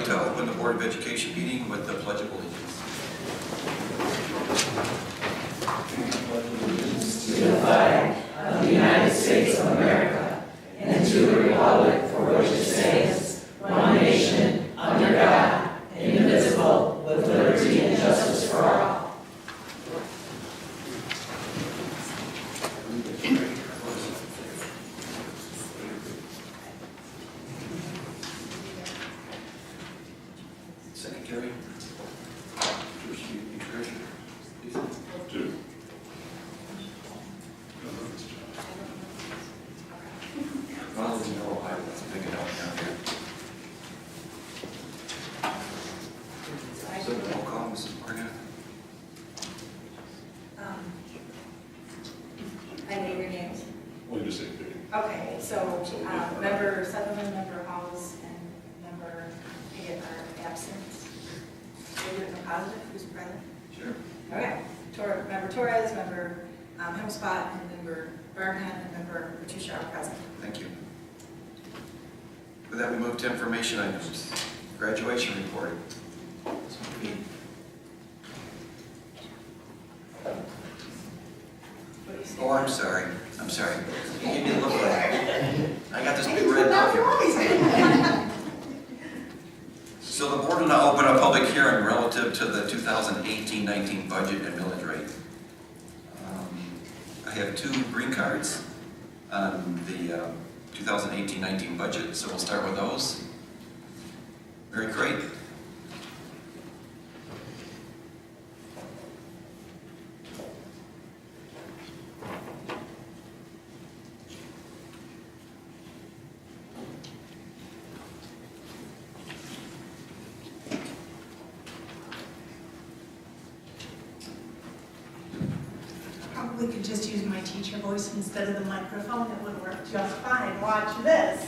to open the Board of Education meeting with the Pledge of Allegiance. To the flag of the United States of America and to the republic for which it stands, one nation, under God, indivisible, with liberty and justice for all. Secretary, Treasurer, please. Two. Well, you know, I was picking up down here. So roll call, Mrs. Morgan. I name your names. Well, you just say pick. Okay, so member Sutherland, member Halls, and member Piggott are absent. Are you doing a positive? Who's present? Sure. Okay. Member Torres, member Hemspot, and member Barnhart, and member Patricia are present. Thank you. With that, we move to information items. Graduation report. What do you say? Oh, I'm sorry. I'm sorry. You gave me the look like I got this big red document. So the board will now open a public hearing relative to the 2018-19 budget and millage rate. I have two green cards on the 2018-19 budget, so we'll start with those. Very great. Probably could just use my teacher voice instead of the microphone. It would work just fine. Watch this.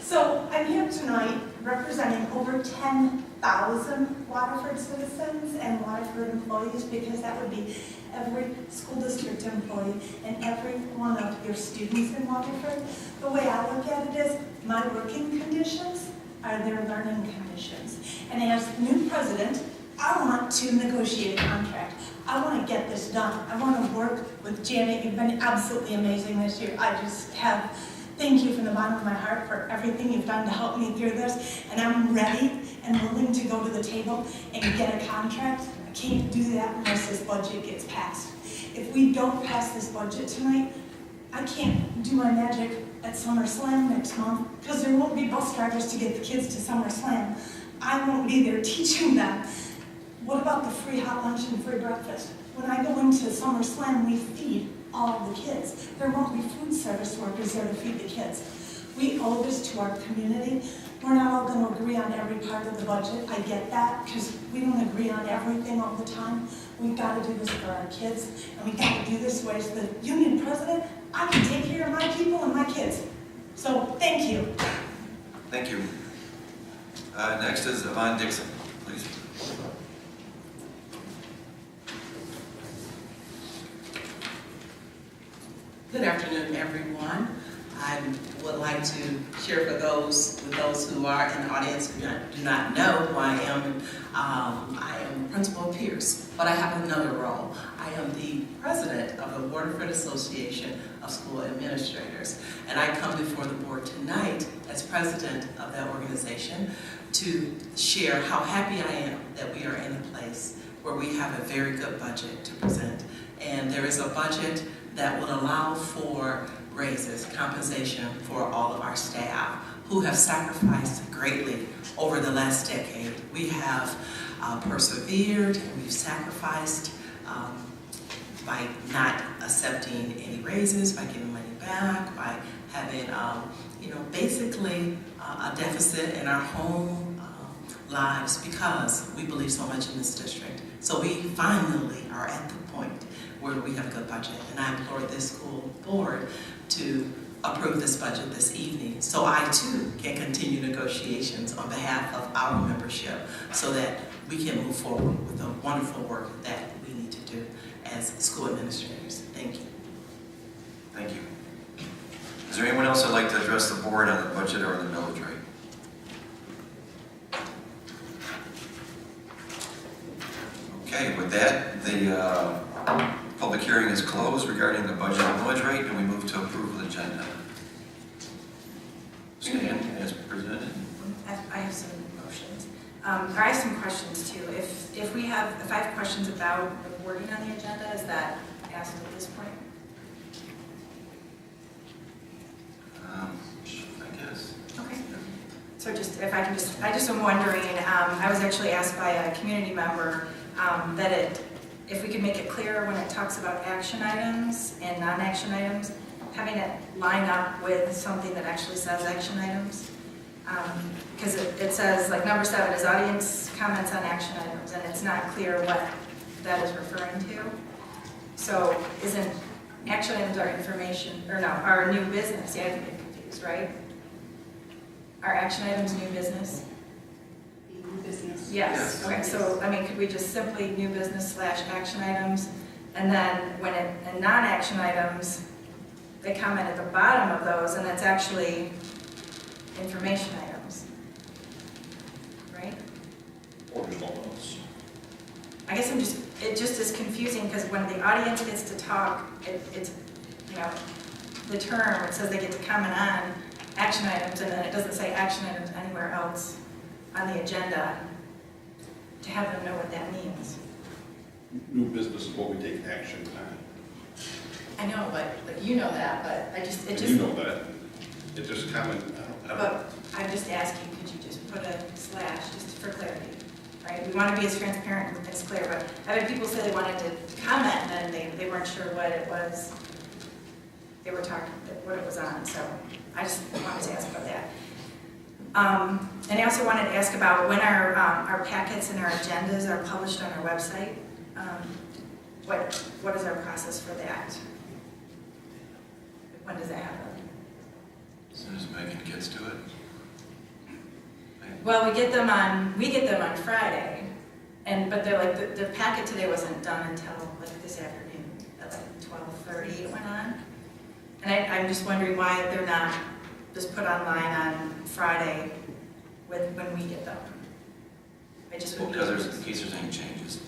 So I'm here tonight representing over 10,000 Waterford citizens and Waterford employees, because that would be every school district employee and every one of your students in Waterford. The way I look at it is my working conditions are their learning conditions. And as the new president, I want to negotiate a contract. I want to get this done. I want to work with Janet. You've been absolutely amazing this year. I just have, thank you from the bottom of my heart for everything you've done to help me through this. And I'm ready and willing to go to the table and get a contract. I can't do that unless this budget gets passed. If we don't pass this budget tonight, I can't do my magic at Summer Slam next month, because there won't be bus drivers to get the kids to Summer Slam. I won't be there teaching them. What about the free hot lunch and free breakfast? When I go into Summer Slam, we feed all the kids. There won't be food service workers there to feed the kids. We owe this to our community. We're not all going to agree on every part of the budget. I get that, because we don't agree on everything all the time. We've got to do this for our kids, and we've got to do this way. As the union president, I can take care of my people and my kids. So, thank you. Thank you. Next is Yvonne Dixon, please. Good afternoon, everyone. I would like to share with those who are in the audience who do not know who I am. I am Principal Pierce, but I have another role. I am the president of the Waterford Association of School Administrators, and I come before the board tonight as president of that organization to share how happy I am that we are in a place where we have a very good budget to present. And there is a budget that will allow for raises, compensation for all of our staff who have sacrificed greatly over the last decade. We have persevered, we've sacrificed by not accepting any raises, by giving money back, by having, basically a deficit in our home lives, because we believe so much in this district. So we finally are at the point where we have a good budget, and I implore this school board to approve this budget this evening, so I too can continue negotiations on behalf of our membership, so that we can move forward with the wonderful work that we need to do as school administrators. Thank you. Thank you. Is there anyone else that'd like to address the board on the budget or the millage rate? the public hearing is closed regarding the budget and millage rate, and we move to approve the agenda. Stand as presented. I have some motions. Or I have some questions too. If I have questions about the wording on the agenda, is that asked at this point? I guess. Okay. So just, if I can just, I just am wondering, I was actually asked by a community member that if we could make it clearer when it talks about action items and non-action items, having it line up with something that actually says action items. Because it says, like number 7 is audience comments on action items, and it's not clear what that is referring to. So isn't action items are information, or no, are new business? Yeah, I can get confused, right? Are action items new business? New business. Yes. Okay, so, I mean, could we just simply new business / action items? And then when and non-action items, they comment at the bottom of those, and that's actually information items. Right? Or just all those. I guess it just is confusing because when the audience gets to talk, it's, you know, the term, it says they get to comment on action items, and then it doesn't say action items anywhere else on the agenda to have them know what that means. New business is what we take action on. I know, but you know that, but it And just. you know that. It just comment, I don't know. But I'm just asking, could you just put a / just for clarity, right? We want to be as transparent and as clear, but I've had people say they wanted to comment and then they weren't sure what it was they were talking, what it was on, so I just wanted to ask about that. And I also wanted to ask about when our packets and our agendas are published on our website. What is our process for that? When does that happen? As soon as Megan gets to it. Well, we get them on Friday, but they're like, the packet today wasn't done until like this afternoon, at like 12:30 it went on. And I'm just wondering why they're not just put online on Friday when we get them. I just Well, would be because interested. in case there's any changes.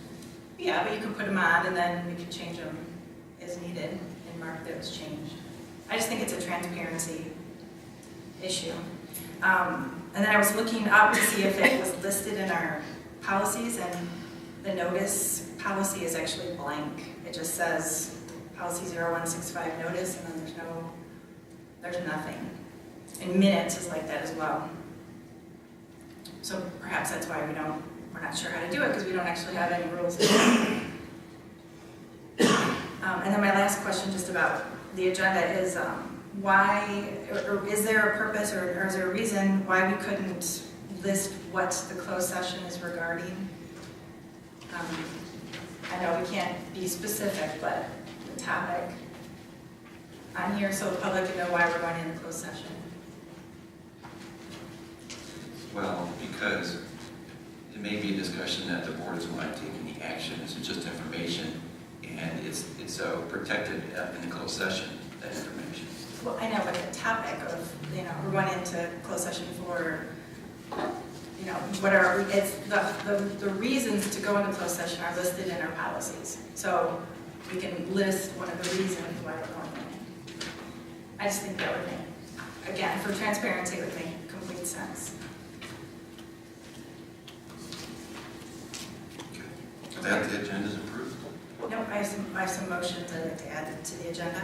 Yeah, but you can put them on and then we can change them as needed and mark that it's changed. I just think it's a transparency issue. And then I was looking up to see if it was listed in our policies, and the notice policy is actually blank. It just says policy 0165 notice, and then there's nothing. And minutes is like that as well. So perhaps that's why we're not sure how to do it, because we don't actually have any rules. And then my last question just about the agenda is why, or is there a purpose or is there a reason why we couldn't list what the closed session is regarding? I know we can't be specific, but the topic on here so the public can know why we're going into closed session. Well, because it may be a discussion that the board doesn't want to take any action. It's just information, and it's protected in the closed session, that information. Well, I know, but the topic of, we're going into closed session for, it's the reasons to go into closed session are listed in our policies. So we can list one of the reasons why we're going in. I just think that would make, again, for transparency, it would make complete sense. With that, the agenda is approved. Nope, I have some motions I'd like to add to the agenda.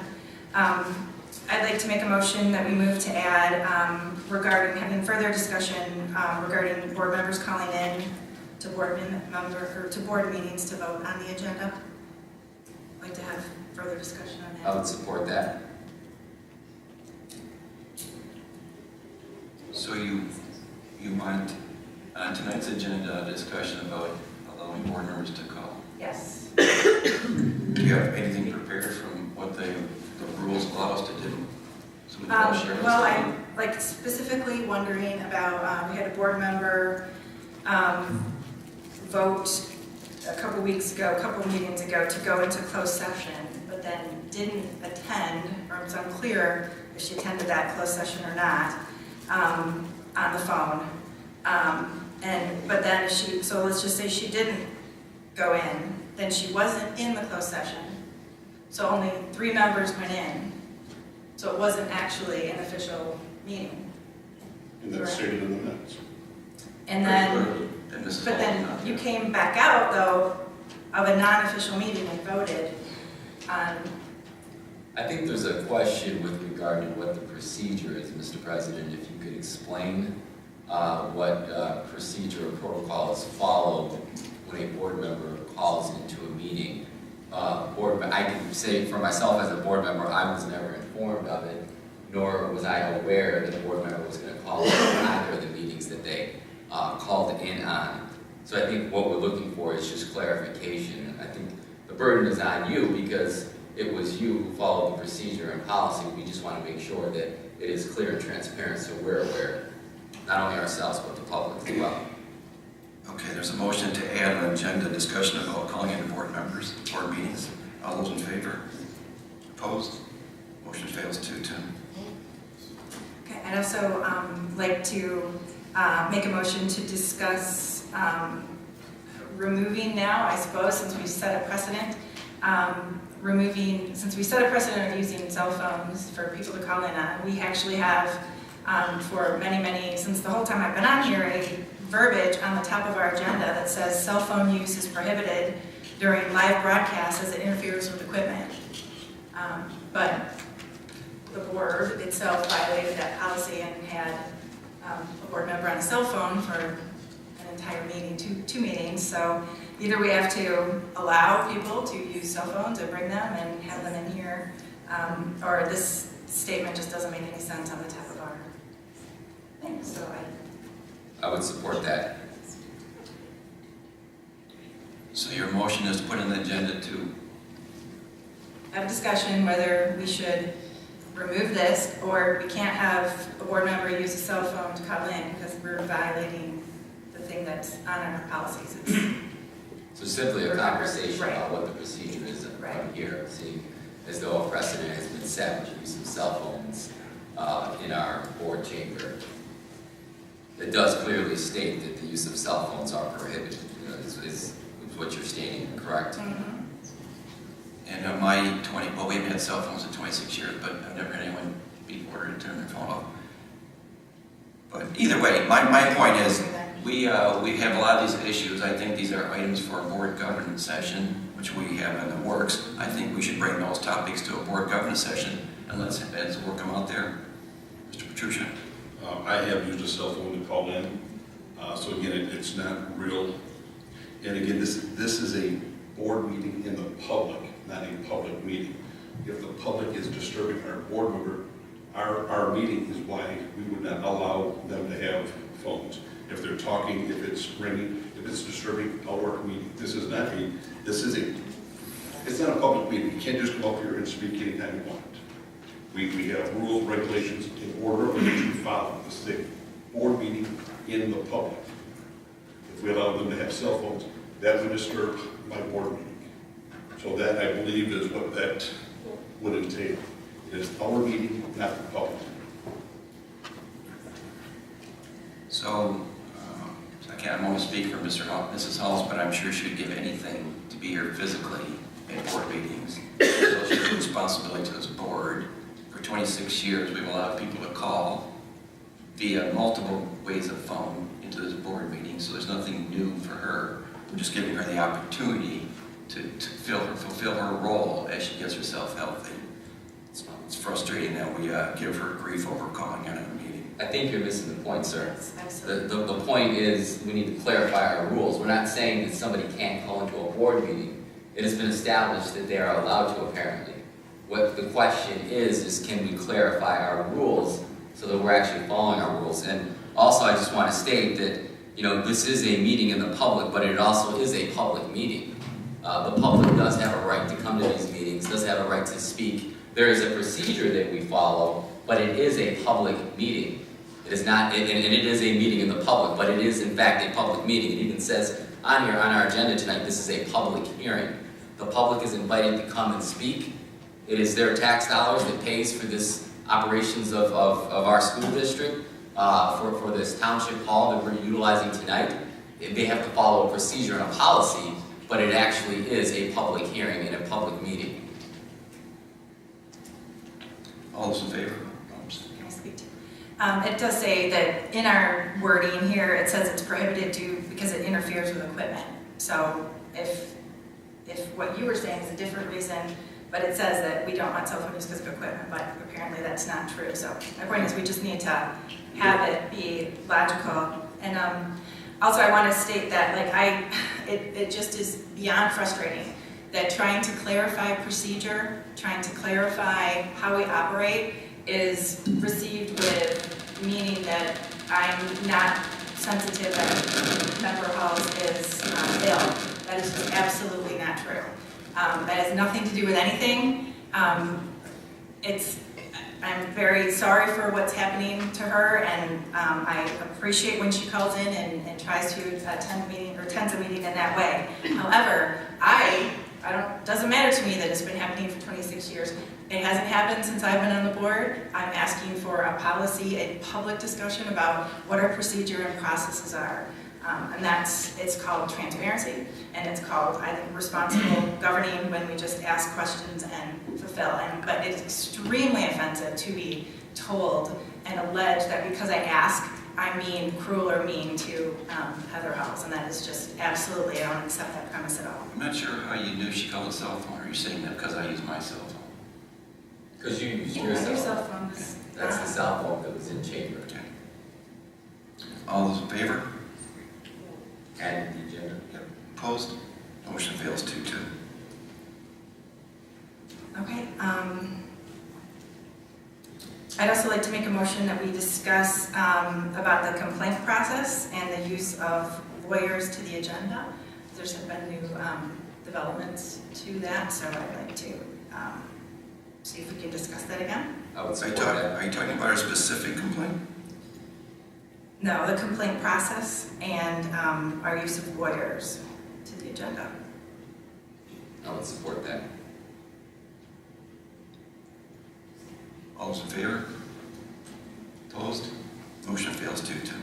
I'd like to make a motion that we move to add regarding having further discussion regarding board members calling in to board meetings to vote on the agenda. I'd like to have further discussion on I that. would support that. So you want on tonight's agenda a discussion about allowing board members to call. Yes. Do you have anything prepared from what the rules allow us to do? So we can all share Well, this. I'm specifically wondering about, we had a board member vote a couple meetings ago to go into closed session, but then didn't attend, or it's unclear if she attended that closed session or not, on the phone. But then so let's just say she didn't go in, then she wasn't in the closed session. So only 3 members went in. So it wasn't actually an official meeting. And that's stated in the minutes. And then, And Mrs. but Hall then was not you there. came back out though of a non-official meeting and voted on, I think there's a question with regard to what the procedure is, Mr. President. If you could explain what procedure or protocol is followed when a board member calls into a meeting. I can say for myself as a board member, I was never informed of it, nor was I aware that a board member was going to call in either of the meetings that they called in on. So I think what we're looking for is just clarification. I think the burden is on you because it was you who followed the procedure and policy. We just want to make sure that it is clear and transparent so we're aware, not only ourselves, but the public as well. Okay, there's a motion to add an agenda discussion about calling in board members, board meetings. All those in favor? Opposed? Motion fails 2-2. okay, I'd also like to make a motion to discuss removing now, I suppose, since we've set a precedent, since we set a precedent of using cell phones for people to call in on, we actually have for many, since the whole time I've been on here, a verbiage on the top of our agenda that says cell phone use is prohibited during live broadcasts as it interferes with equipment. But the board itself violated that policy and had a board member on a cell phone for an entire meeting, two meetings. So either we have to allow people to use cell phones and bring them and have them in here, or this statement just doesn't make any sense on the top of our thing. So I would support that. So your motion is to put on the agenda to, have a discussion whether we should remove this, or we can't have a board member use a cell phone to call in because we're violating the thing that's on our policies. So simply a conversation Right. about what the procedure is Right. from here, seeing as though a precedent has been set with the use of cell phones in our board chamber. It does clearly state that the use of cell phones are prohibited, is what you're stating, correct? Mhm. and well, we haven't had cell phones in 26 years, but I've never had anyone be ordered to turn their phone off. But either way, my point is, we have a lot of these issues. I think these are items for a board governance session, which we have in the works. I think we should bring those topics to a board governance session, and let's work them out there. Mr. Petruccia? I have used a cell phone to call in, so again, it's not real. And again, this is a board meeting in the public, not a public meeting. If the public is disturbing our board member, our meeting is why we would not allow them to have phones. If they're talking, if it's ringing, if it's disturbing our meeting. It's not a public meeting. You can't just come up here and speak anytime you want. We have rules, regulations, in order of which we follow. This is a board meeting in the public. If we allow them to have cell phones, that would disturb my board meeting. So that, I believe, is what that would entail. It's our meeting, not the public. So, I can't only speak for Mrs. Halls, but I'm sure she would give anything to be here physically at board meetings. So she has a responsibility to this board. For 26 years, we've allowed people to call via multiple ways of phone into this board meeting, so there's nothing new for her. We're just giving her the opportunity to fulfill her role as she gets herself healthy. It's frustrating that we give her grief over calling in a meeting. I think you're missing the point, sir. Yes, absolutely. The point is, we need to clarify our rules. We're not saying that somebody can't call into a board meeting. It has been established that they are allowed to, apparently. What the question is can we clarify our rules so that we're actually following our rules? And also, I just want to state that, this is a meeting in the public, but it also is a public meeting. The public does have a right to come to these meetings, does have a right to speak. There is a procedure that we follow, but it is a public meeting. It is not, and it is a meeting in the public, but it is in fact a public meeting. It even says on here, on our agenda tonight, this is a public hearing. The public is invited to come and speak. It is their tax dollars that pays for this operations of our school district, for this township hall that we're utilizing tonight. They have to follow a procedure and a policy but it actually is a public hearing and a public meeting. All those in favor? Can I speak to? It does say that in our wording here, it says it's prohibited because it interferes with equipment. So if what you were saying is a different reason, but it says that we don't want cell phone use because of equipment, but apparently that's not true. So my point is we just need to have it be logical. And also I want to state that it just is beyond frustrating that trying to clarify procedure, trying to clarify how we operate is received with meaning that I'm not sensitive that Member Halls is ill. That is just absolutely not true. That has nothing to do with anything. I'm very sorry for what's happening to her, and I appreciate when she calls in and tries to attend a meeting or attends a meeting in that way. However, doesn't matter to me that it's been happening for 26 years. It hasn't happened since I've been on the board. I'm asking for a policy, a public discussion about what our procedure and processes are. And it's called transparency, and it's called, I think, responsible governing when we just ask questions and fulfill. But it's extremely offensive to be told and alleged that because I ask, I'm being cruel or mean to Heather Halls, and that is just absolutely, I don't accept that premise at all. I'm not sure how you knew she called a cell phone. Are you saying that because I use my cell phone? Because you use Yeah, your your cell cell phone. phone is. That's the cell phone that was in chamber. Okay. All those in favor? And the agenda. Opposed? Motion fails 2-2. Okay. I'd also like to make a motion that we discuss about the complaint process and the use of lawyers to the agenda. There's been new developments to that, so I'd like to see if we can discuss that again. I would Are you support talking, that. are you talking about a specific complaint? No, the complaint process and our use of lawyers to the agenda. I would support that. All those in favor? Opposed? Motion fails 2-2.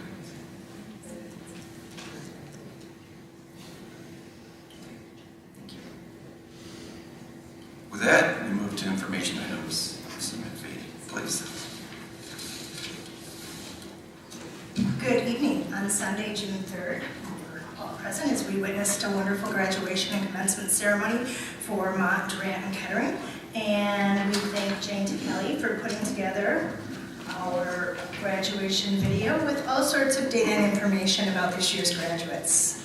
With that, we move to information items. Ms. McPhee, please. Good evening. On Sunday, June 3rd, we were all present as we witnessed a wonderful graduation and commencement ceremony for Mont, Durant, and Kettering. And we thank Jane Kelly for putting together our graduation video with all sorts of data and information about this year's graduates.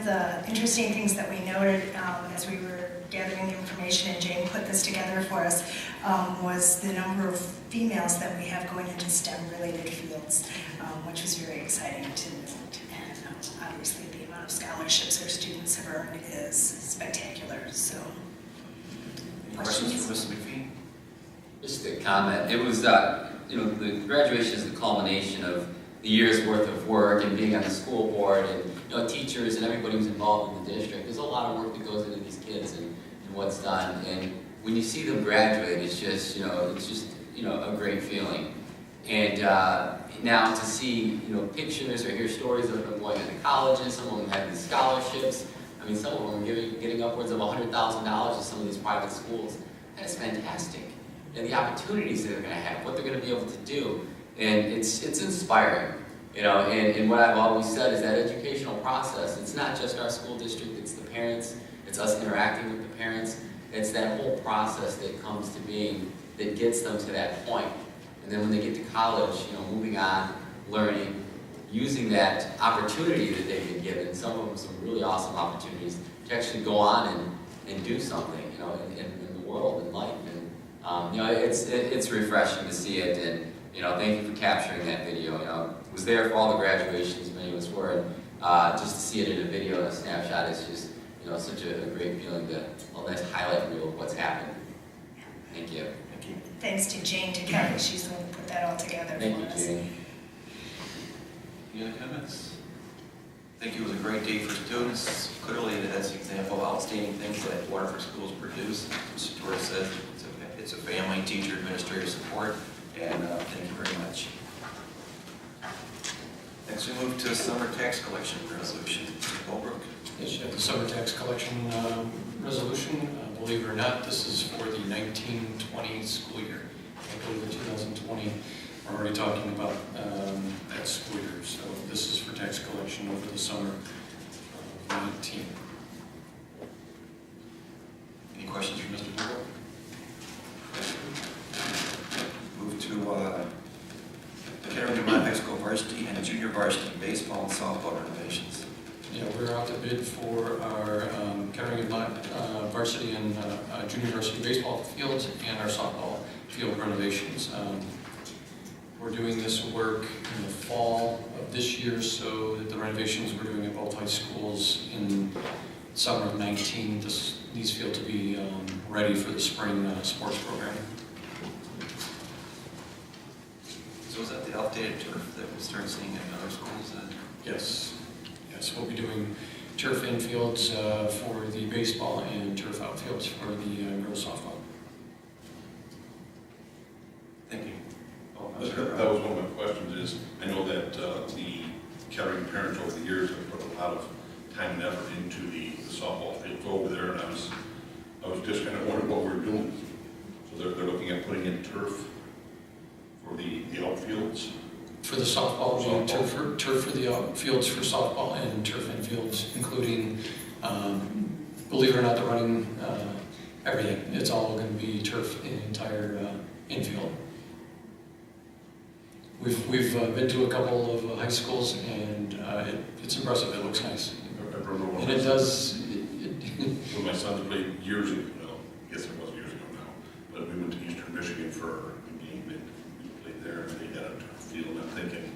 the interesting things that we noted as we were gathering the information, and Jane put this together for us, was the number of females that we have going into STEM-related fields, which was very exciting to note. And obviously the amount of scholarships our students have earned is spectacular. So, Any questions for Mrs. McPhee? Just a comment. It was, the graduation is the culmination of the year's worth of work and being on the school board and, teachers and everybody who's involved in the district. There's a lot of work that goes into these kids and what's done. And when you see them graduate, it's just, a great feeling. And now to see, pictures or hear stories of them going into colleges, some of them having scholarships. I mean, some of them are getting upwards of $100,000 to some of these private schools. That's fantastic. And the opportunities that they're going to have, what they're going to be able to do, and it's inspiring, and what I've always said is that educational process, it's not just our school district, it's the parents, it's us interacting with the parents, it's that whole process that comes to being that gets them to that point. And then when they get to college, moving on, learning, using that opportunity that they've been given, some of them some really awesome opportunities to actually go on and do something, in the world, in life. It's refreshing to see it, and thank you for capturing that video. I was there for all the graduations, many of us were, and just to see it in a video and a snapshot is just such a great feeling, a nice highlight reel of what's happened. Thank you. thanks to Jane Kelly, she's the one who put that all together for Thank us. you, Jane. Any other comments? I think it was a great day for students. Clearly, that's an example of outstanding things that Waterford Schools produce. As Doris said, it's a family, teacher, administrator support, and thank you very much. Next, we move to summer tax collection resolution. Mr. Holbrook. Yes, you have the summer tax collection resolution. Believe it or not, this is for the 1920 school year. I believe in 2020, we're already talking about that school year. So this is for tax collection over the summer of 19. Any questions for Mr. Holbrook? Move to Kettering Vermont High School varsity and junior varsity baseball and softball renovations. Yeah, we're out to bid for our Kettering varsity and junior varsity baseball fields and our softball field renovations. We're doing this work in the fall of this year, so that the renovations we're doing at both high schools in summer of 19, these fields to be ready for the spring sports program. So is that the outdated turf that we start seeing in other schools? Yes. Yes, we'll be doing turf infields for the baseball and turf outfields for the girls softball. Thank you. That was one of my questions is, I know that the Kettering parents over the years have put a lot of time and effort into the softball fields over there, and I was just kind of wondering what we're doing. So they're looking at putting in turf for the outfields? For the softball, we do turf for the outfields for softball and turf infields, including, believe it or not, the running, everything. It's all going to be turf in the entire infield. We've been to a couple of high schools, and it's impressive. It looks nice. And it does. When my son played years ago, well, I guess it was years ago now, but we went to Eastern Michigan for a game, and we played there, and they had a turf field, and I'm thinking,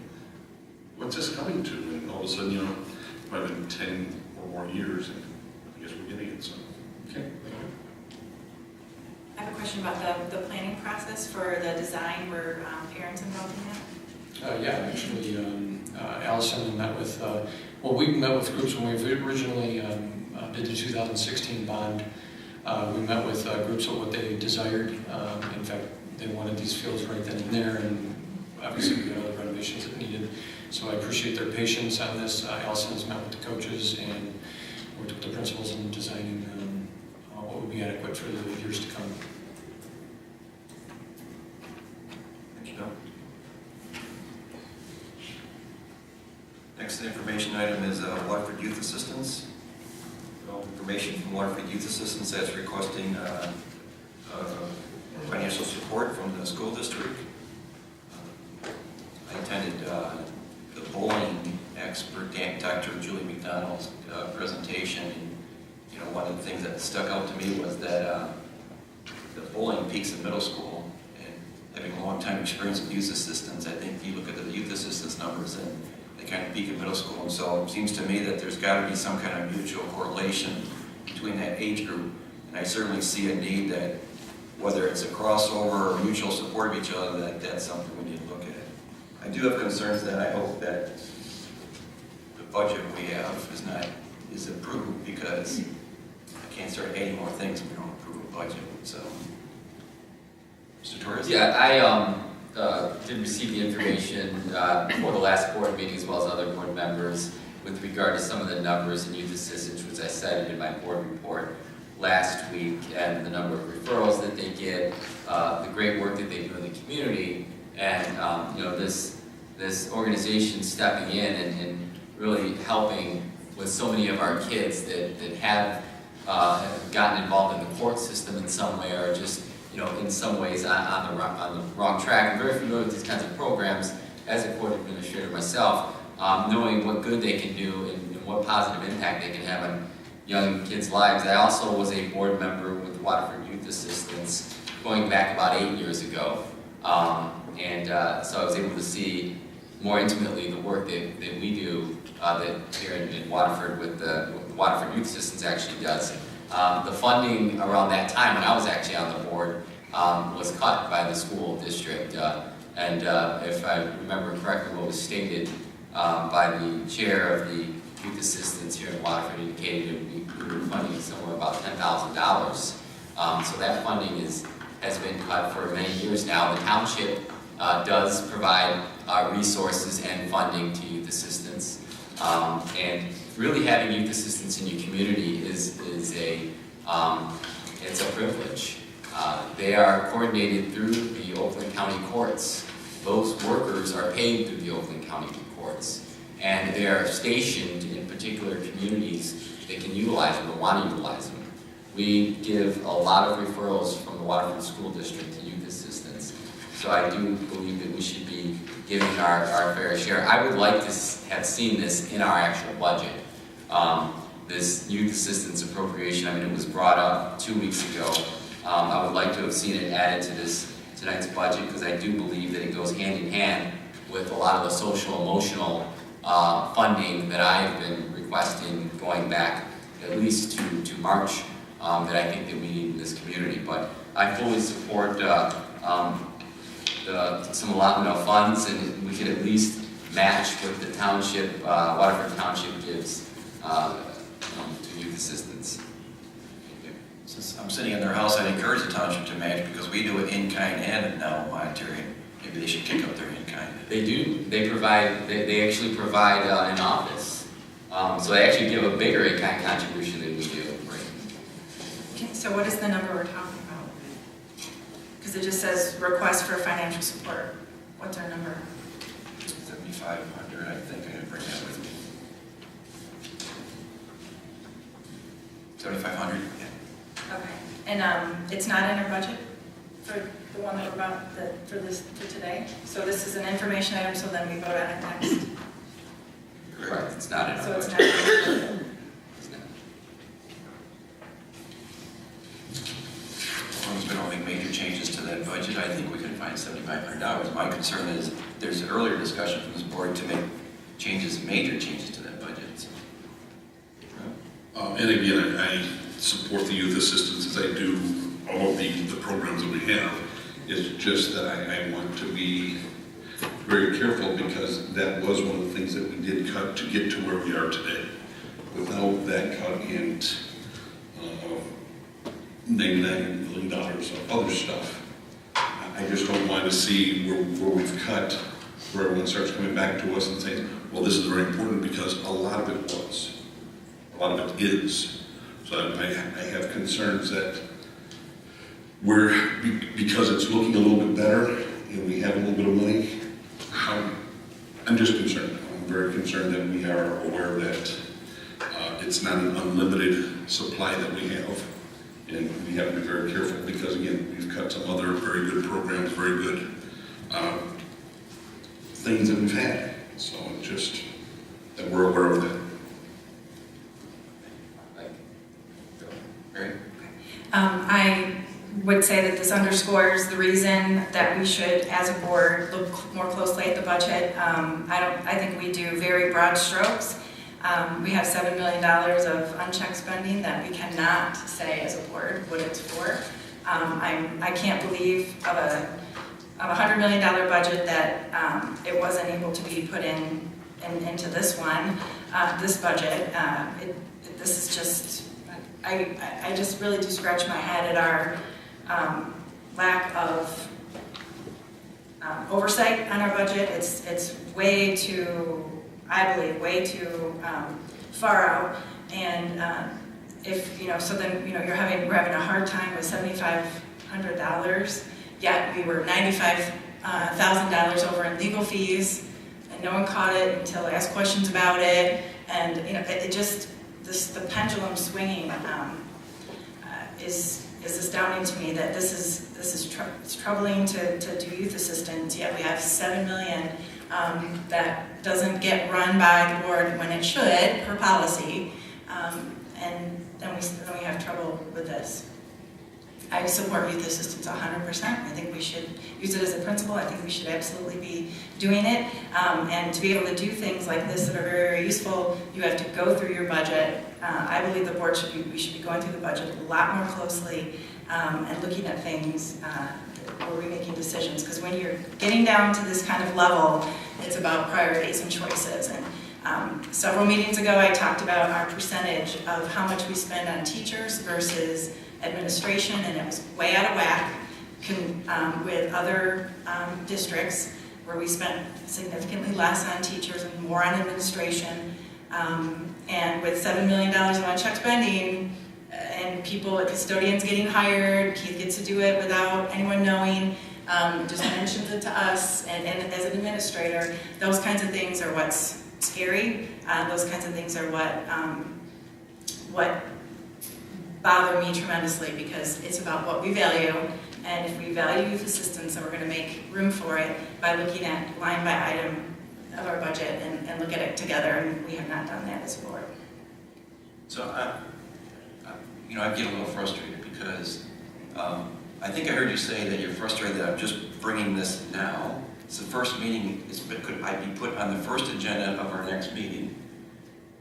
what's this coming to? And all of a sudden, it might have been 10 or more years, and I guess we're getting it, so. Okay, thank you. I have a question about the planning process for the design. Were parents involved in that? Yeah, actually, Allison met with, we met with groups when we originally did the 2016 bond. We met with groups of what they desired. In fact, they wanted these fields right then and there, and obviously we got other renovations that needed. So I appreciate their patience on this. Allison has met with the coaches and worked with the principals in designing what would be adequate for the years to come. Thank you, Bill. Next information item is Waterford Youth Assistance. Information from Waterford Youth Assistance that's requesting financial support from the school district. I attended the bowling expert, Dr. Julie McDonald's presentation. And, you know, one of the things that stuck out to me was that the bullying peaks in middle school. And having a long time experience with youth assistants, I think if you look at the youth assistance numbers, and they kind of peak in middle school. And so it seems to me that there's got to be some kind of mutual correlation between that age group. And I certainly see a need that, whether it's a crossover or mutual support of each other, that's something we need to look at. I do have concerns that I hope that the budget we have is approved, because I can't start adding more things if we don't approve a budget. So, Mr. Torres? Yeah, I did receive the information for the last board meeting as well as other board members with regard to some of the numbers in youth assistance, which I cited in my board report last week, and the number of referrals that they get, the great work that they do in the community, and you know, this organization stepping in and really helping with so many of our kids that have gotten involved in the court system in some way, or just, you know, in some ways on the wrong track. I'm very familiar with these kinds of programs as a court administrator myself, knowing what good they can do and what positive impact they can have on young kids' lives. I also was a board member with Waterford Youth Assistance going back about 8 years ago. So I was able to see more intimately the work that we do that here in Waterford with the Waterford Youth Assistance actually does. The funding around that time when I was actually on the board was cut by the school district. If I remember correctly, what was stated by the chair of the youth assistants here in Waterford indicated we were funding somewhere about $10,000. So that funding has been cut for many years now. The township does provide resources and funding to youth assistants. And really having youth assistants in your community is it's a privilege. They are coordinated through the Oakland County courts. Those workers are paid through the Oakland County courts. And they are stationed in particular communities that can utilize them, that want to utilize them. We give a lot of referrals from the Waterford School District to youth assistants. So I do believe that we should be giving our fair share. I would like to have seen this in our actual budget. This youth assistance appropriation, I mean, it was brought up 2 weeks ago. I would like to have seen it added to tonight's budget, because I do believe that it goes hand in hand with a lot of the social, emotional funding that I've been requesting going back at least to March, that I think that we need in this community. But I fully support some allotment of funds, and we could at least match what the township, Waterford Township gives to youth assistance. Since I'm sitting in their house, I'd encourage the township to match, because we do it in kind and now monetary. Maybe they should kick up their in kind. They do. They provide. They actually provide an office. So they actually give a bigger in-kind contribution than we do. Okay, so what is the number we're talking about? Because it just says request for financial support. What's our number? 7,500, I think. I didn't bring that with me. 7,500, yeah. Okay, and it's not in our budget for the one that we're about, for today? So this is an information item, so then we vote on it next? Correct. It's not in our So it's budget. not in our budget. It's not. As long as we don't make major changes to that budget, I think we can find $7,500. My concern is there's an earlier discussion from this board to make major changes to that budget. So. And again, I support the youth assistance as I do all of the programs that we have. It's just that I want to be very careful, because that was one of the things that we did cut to get to where we are today. Without that cut and $99 million of other stuff, I just don't want to see where we've cut, where everyone starts coming back to us and saying, well, this is very important, because a lot of it was. A lot of it is. So I have concerns that because it's looking a little bit better and we have a little bit of money, I'm just concerned. I'm very concerned that we are aware that it's not an unlimited supply that we have. And we have to be very careful, because again, we've cut some other very good programs, very good things that we've had. So it just, And we're aware of that. Right? I would say that this underscores the reason that we should, as a board, look more closely at the budget. I think we do very broad strokes. We have $7 million of unchecked spending that we cannot say as a board what it's for. I can't believe of a $100 million budget that it wasn't able to be put into this one, this budget. This is just, I just really do scratch my head at our lack of oversight on our budget. It's way too, I believe, way too far out. And if, so then, we're having a hard time with $7,500, yet we were $95,000 over in legal fees, and no one caught it until I asked questions about it. And, it just, the pendulum swinging is astounding to me, that it's troubling to do youth assistance, yet we have $7 million that doesn't get run by the board when it should, per policy, and then we have trouble with this. I support youth assistance 100%. I think we should use it as a principle. I think we should absolutely be doing it. And to be able to do things like this that are very, very useful, you have to go through your budget. I believe the board we should be going through the budget a lot more closely and looking at things where we're making decisions. Because when you're getting down to this kind of level, it's about priorities and choices. And several meetings ago, I talked about our percentage of how much we spend on teachers versus administration, and it was way out of whack with other districts where we spent significantly less on teachers and more on administration. And with $7 million of unchecked spending, and custodians getting hired, Keith gets to do it without anyone knowing, just mentions it to us, and as an administrator, those kinds of things are what's scary. Those kinds of things are what bother me tremendously, because it's about what we value, and if we value youth assistance, then we're going to make room for it by looking at line by item of our budget and look at it together, and we have not done that as a board. So I get a little frustrated because I think I heard you say that you're frustrated that I'm just bringing this now. It's the first meeting, could I be put on the first agenda of our next meeting?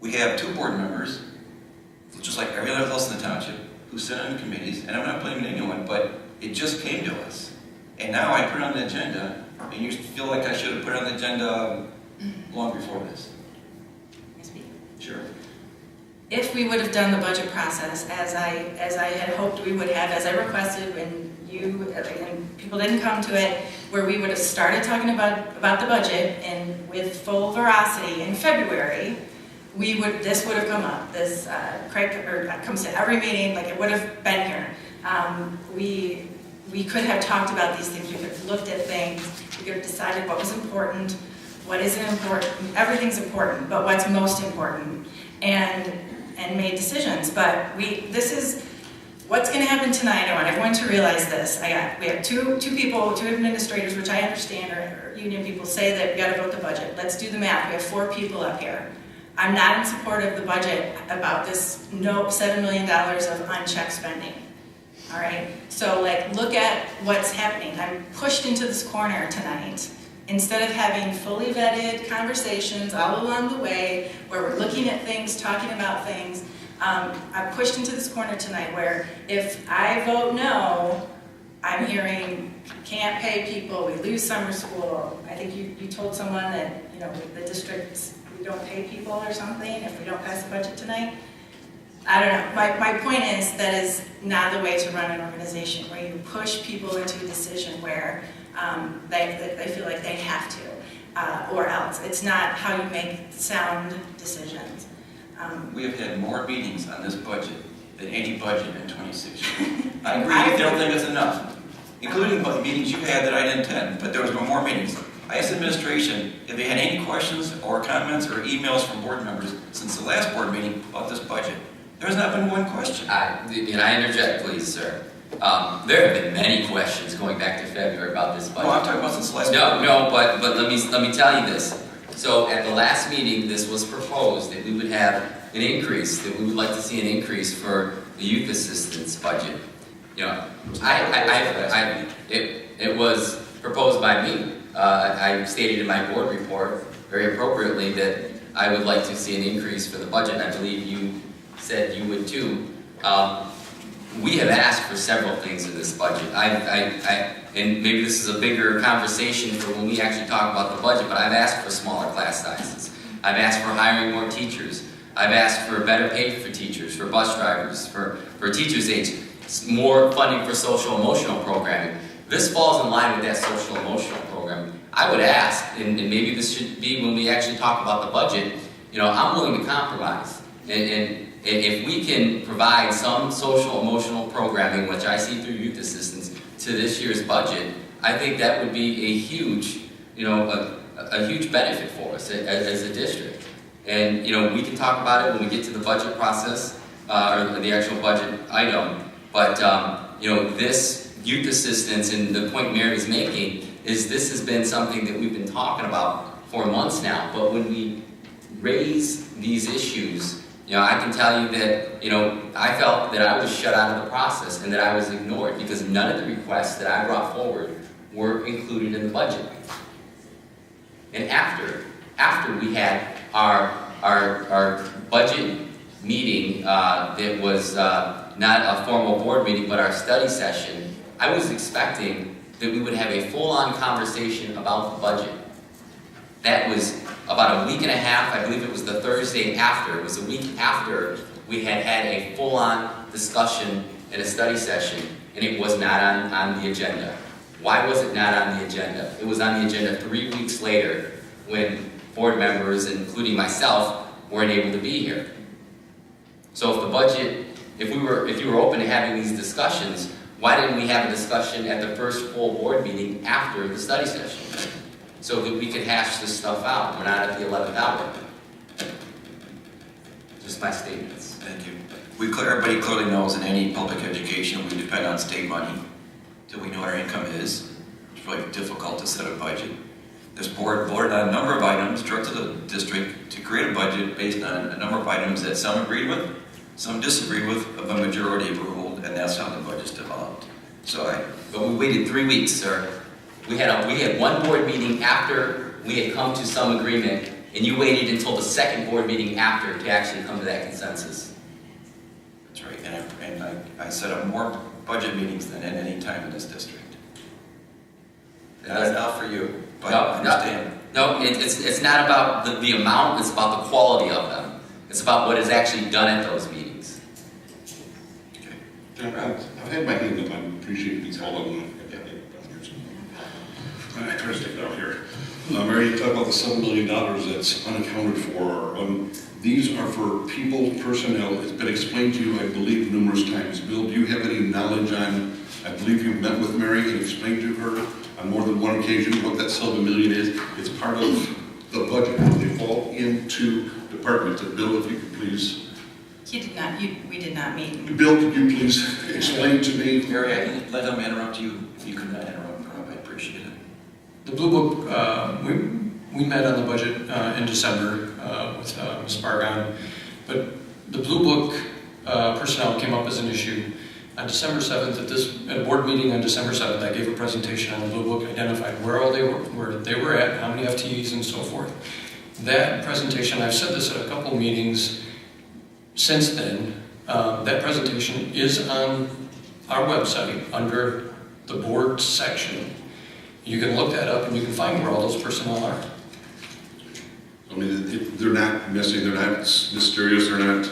We have 2 board members, just like everyone else in the township, who sit on committees, and I'm not blaming anyone, but it just came to us. And now I put it on the agenda, and you feel like I should have put it on the agenda long before this. Sure. If we would have done the budget process as I had hoped we would have, as I requested when and people didn't come to it, where we would have started talking about the budget and with full veracity in February, this would have come up. This Craig comes to every meeting, like it would have been here. We could have talked about these things. We could have looked at things. We could have decided what was important, what isn't important. Everything's important, but what's most important, and made decisions. But this is what's going to happen tonight. I want everyone to realize this. We have two administrators, which I understand are union people, say that we got to vote the budget. Let's do the math. We have 4 people up here. I'm not in support of the budget about this $7 million of unchecked spending. All right? So look at what's happening. I'm pushed into this corner tonight. Instead of having fully vetted conversations all along the way, where we're looking at things, talking about things, I'm pushed into this corner tonight where if I vote no, I'm hearing can't pay people, we lose summer school. I think you told someone that the districts, we don't pay people or something if we don't pass the budget tonight. I don't know. My point is that is not the way to run an organization, where you push people into a decision where they feel like they have to, or else. It's not how you make sound decisions. We have had more meetings on this budget than any budget in 26 years. I agree, they don't think it's enough, including meetings you had that I didn't attend, but there was more meetings. I asked the administration if they had any questions or comments or emails from board members since the last board meeting about this budget. There has not been one question. Can I interject, please, sir? There have been many questions going back to February about this budget. No, I'm talking about since the last No, but let me tell you this. So at the last meeting, this was proposed that we would have an increase, that we would like to see an increase for the youth assistance budget. You know, it was proposed by me. I stated in my board report very appropriately that I would like to see an increase for the budget, and I believe you said you would too. We have asked for several things in this budget. And maybe this is a bigger conversation for when we actually talk about the budget, but I've asked for smaller class sizes. I've asked for hiring more teachers. I've asked for better pay for teachers, for bus drivers, for teachers' aides, more funding for social emotional programming. This falls in line with that social emotional program. I would ask, and maybe this should be when we actually talk about the budget, you know, I'm willing to compromise. And if we can provide some social emotional programming, which I see through youth assistance, to this year's budget, I think that would be a huge, you know, a huge benefit for us as a district. And, you know, we can talk about it when we get to the budget process, or the actual budget item, but, you know, this youth assistance, and the point Mary's making, is this has been something that we've been talking about for months now, but when we raise these issues, you know, I can tell you that, you know, I felt that I was shut out of the process and that I was ignored because none of the requests that I brought forward were included in the budget. And after we had our budget meeting that was not a formal board meeting but our study session, I was expecting that we would have a full-on conversation about the budget. That was about a week and a half, I believe it was the Thursday after, it was a week after we had had a full-on discussion and a study session, and it was not on the agenda. Why was it not on the agenda? It was on the agenda 3 weeks later when board members, including myself, weren't able to be here. So if the budget, if you were open to having these discussions, why didn't we have a discussion at the first full board meeting after the study session? So that we could hash this stuff out. We're not at the 11th hour. Just my statements. Thank you. Everybody clearly knows in any public education, we depend on state money till we know what our income is. It's really difficult to set a budget. This board voted on a number of items, directed the district to create a budget based on a number of items that some agreed with, some disagreed with, but a majority ruled, and that's how the budget's developed. But we waited 3 weeks, sir. We had one board meeting after we had come to some agreement, and you waited until the second board meeting after to actually come to that consensus. That's right, and I set up more budget meetings than at any time in this district. Not enough for you, but I understand. No, it's not about the amount, it's about the quality of them. It's about what is actually done at those meetings. Okay. John, I've had my hand up, I appreciate these all of them. I try to stick it out here. Mary, you talk about the $7 million that's unaccounted for. These are for people, personnel. It's been explained to you, I believe, numerous times. Bill, do you have any knowledge on, I believe you've met with Mary and explained to her on more than one occasion what that $7 million is. It's part of the budget. They fall into departments. Bill, if you could please. We did not meet. Bill, could you please explain to me? Mary, I can let him interrupt you. If you could not interrupt him, I appreciate it. The Blue Book, we met on the budget in December with Ms. Bargon, but the Blue Book personnel came up as an issue. On December 7th, at a board meeting on December 7th, I gave a presentation on the Blue Book, identified where they were at, how many FTEs and so forth. That presentation, I've said this at a couple meetings since then, that presentation is on our website under the board section. You can look that up and you can find where all those personnel are. I mean, they're not missing, they're not mysterious, they're not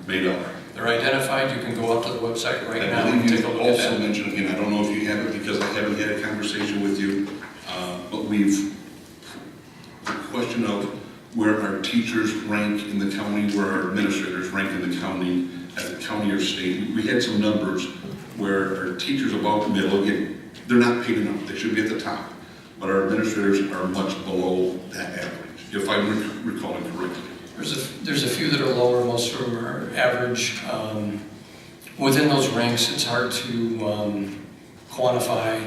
made up. They're identified. You can go up to the website right now I and believe take a you look at also that. mentioned, again, I don't know if you have it because I haven't had a conversation with you, but the question of where our teachers rank in the county, where our administrators rank in the county, at the county or state. We had some numbers where our teachers about the middle, again, they're not paid enough, they should be at the top, but our administrators are much below that average, if I'm recalling correctly. There's a few that are lower, most of them are average. Within those ranks, it's hard to quantify.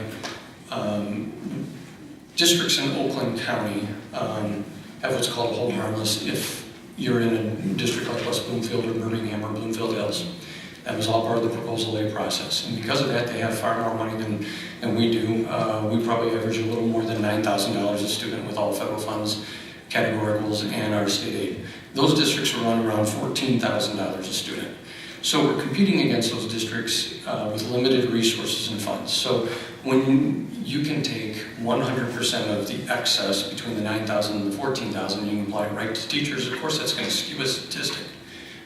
Districts in Oakland County have have what's called hold harmless if you're in a district like West Bloomfield or Birmingham or Bloomfield Hills. That was all part of the Proposal A process. And because of that, they have far more money than we do. We probably average a little more than $9,000 a student with all federal funds, categoricals, and our state aid. Those districts run around $14,000 a student. So we're competing against those districts with limited resources and funds. So when you can take 100% of the excess between the 9,000 and the 14,000, you can apply it right to teachers, of course that's going to skew a statistic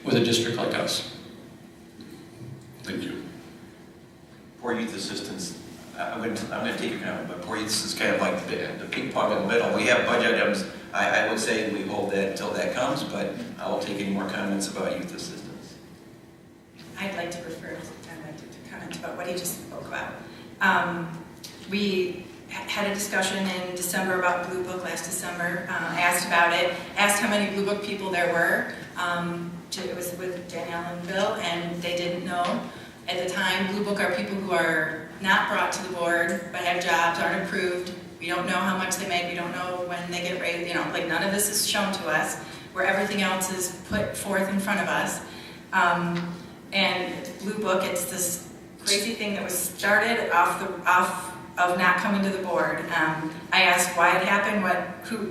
with a district like us. Thank you. Poor youth assistance, I'm going to take your comment, but poor youth is kind of like the ping pong in the middle. We have budget items. I would say we hold that until that comes, but I will take any more comments about youth assistance. I'd like to comment about what he just spoke about. We had a discussion in December about Blue Book last December. I asked about it, asked how many Blue Book people there were. It was with Danielle and Bill, and they didn't know. At the time, Blue Book are people who are not brought to the board, but have jobs, aren't approved. We don't know how much they make, we don't know when they get raised, you know, like none of this is shown to us, where everything else is put forth in front of us. And Blue Book, it's this crazy thing that was started off of not coming to the board. I asked why it happened,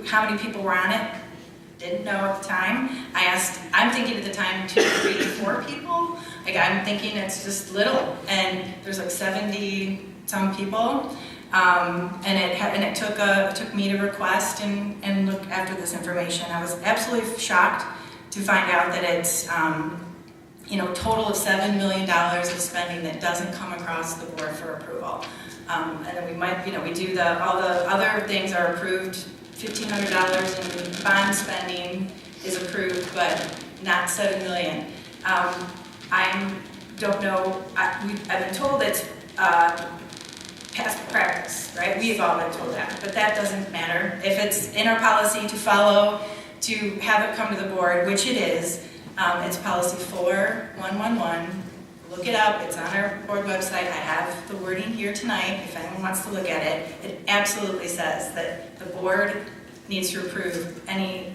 how many people were on it. Didn't know at the time. I'm thinking at the time 2, 3, 4 people. Like I'm thinking it's just little, and there's like 70 some people. And it took me to request and look after this information. I was absolutely shocked to find out that it's total of $7 million of spending that doesn't come across the board for approval. And then we might, we do all the other things are approved. $1,500 in bond spending is approved, but not $7 million. I don't know. I've been told it's past practice, right? We've all been told that, but that doesn't matter. If it's in our policy to follow, to have it come to the board, which it is, it's policy 4111. Look it up, it's on our board website. I have the wording here tonight if anyone wants to look at it. It absolutely says that the board needs to approve any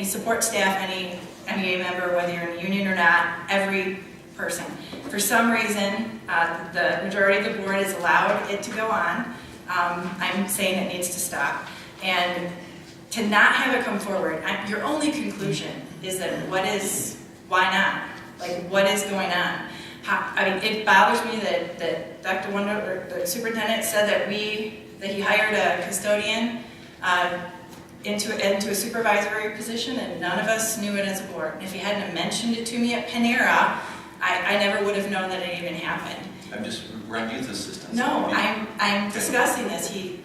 support staff, any MEA member, whether you're in a union or not, every person. For some reason, the majority of the board has allowed it to go on. I'm saying it needs to stop. And to not have it come forward, your only conclusion is that why not? Like, what is going on? It bothers me that Dr. Wonder, or the superintendent, said that he hired a custodian into a supervisory position, and none of us knew it as a board. And if he hadn't mentioned it to me at Panera, I never would have known that it even happened. I'm just run youth assistance. No, I'm discussing this. He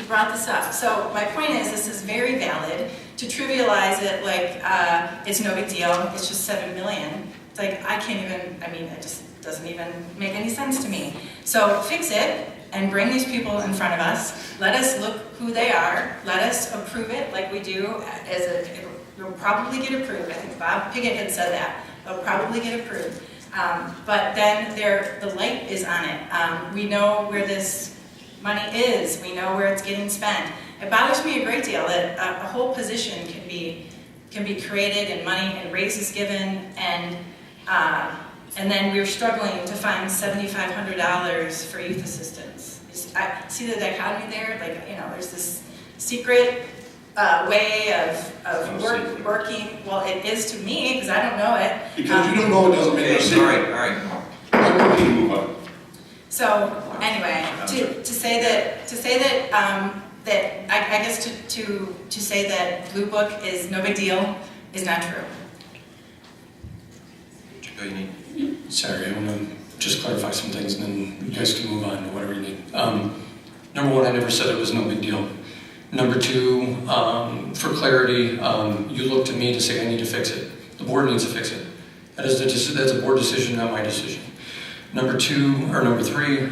brought this up. So my point is, this is very valid. To trivialize it like it's no big deal, it's just $7 million. It's like, it just doesn't even make any sense to me. So fix it and bring these people in front of us. Let us look who they are. Let us approve it like we do. It'll probably get approved. I think Bob Piggott had said that. It'll probably get approved. But then the light is on it. We know where this money is. We know where it's getting spent. It bothers me a great deal that a whole position can be created and money and raises given, and then we're struggling to find $7,500 for youth assistance. I see the dichotomy there. Like, there's this secret way of working. Well, it is to me because I don't know it. Because you don't know it doesn't make no sense. All right. I'm ready to move on. So anyway, to say that I guess to say that Blue Book is no big deal is not true. Go, you need. Sorry, I want to just clarify some things, and then you guys can move on to whatever you need. Number one, I never said it was no big deal. Number two, for clarity, you look to me to say I need to fix it. The board needs to fix it. That's a board decision, not my decision. Number three,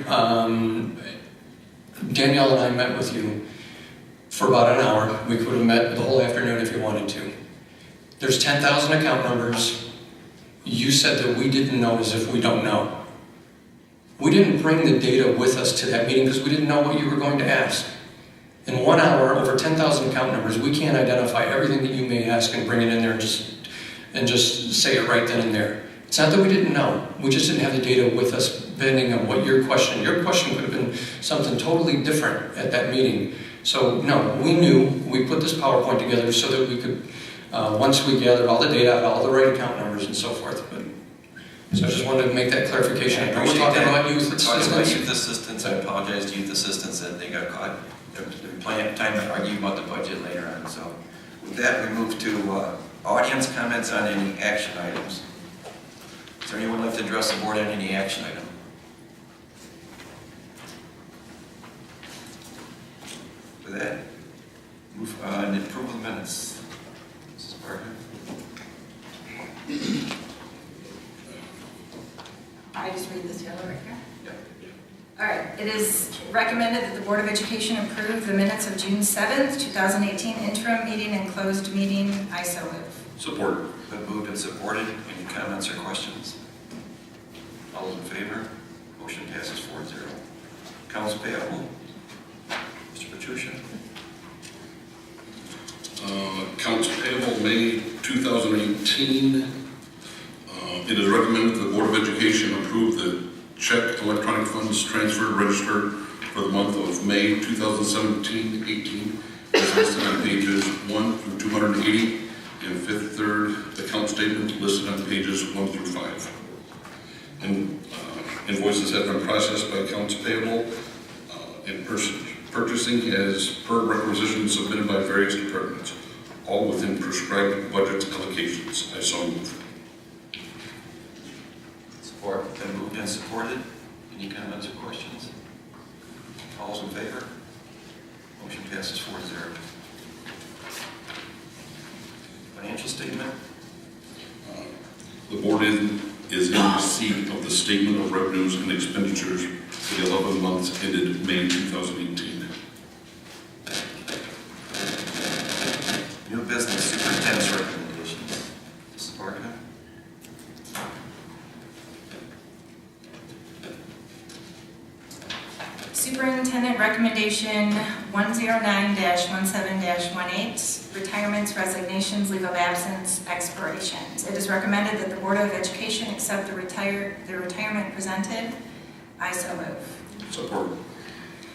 Danielle and I met with you for about an hour. We could have met the whole afternoon if you wanted to. There's 10,000 account numbers. You said that we didn't know as if we don't know. We didn't bring the data with us to that meeting because we didn't know what you were going to ask. In 1 hour, over 10,000 account numbers, we can't identify everything that you may ask and bring it in there and just say it right then and there. It's not that we didn't know, we just didn't have the data with us depending on what your question could have been something totally different at that meeting. So no, we knew, we put this PowerPoint together so that we could, once we gathered all the data, all the right account numbers and so forth. So I just wanted to make that clarification. I was talking about youth assistants. I apologize to youth assistants that they got caught. There's plenty of time to argue about the budget later on. So with that, we move to audience comments on any action items. Is there anyone left to address the board on any action item? For that, move on approval of minutes. Mrs. Parker. I just read this yellow right here. Yep. All right, it is recommended that the Board of Education approve the minutes of June 7th, 2018 interim meeting and closed meeting. I so move. Support. Been moved and supported. Any comments or questions? All those in favor? Motion passes 4-0. Accounts payable. Mr. Petruccia. Accounts payable May 2018. It is recommended that the Board of Education approve the check electronic funds transfer register for the month of May 2017-18 as listed on pages 1 through 280 and fifth third account statement listed on pages 1 through 5. And invoices have been processed by accounts payable and purchasing as per requisition submitted by various departments, all within prescribed budget allocations. I so move. Support. Been moved and supported. Any comments or questions? All those in favor? Motion passes 4-0. Financial statement. The board is in receipt of the statement of revenues and expenditures for the 11 months ended May 2018. New business superintendent's recommendations. Mrs. Barker. Superintendent recommendation 109-17-18, retirements, resignations, leave of absence, expirations. It is recommended that the Board of Education accept the retirement presented. I so move. Support.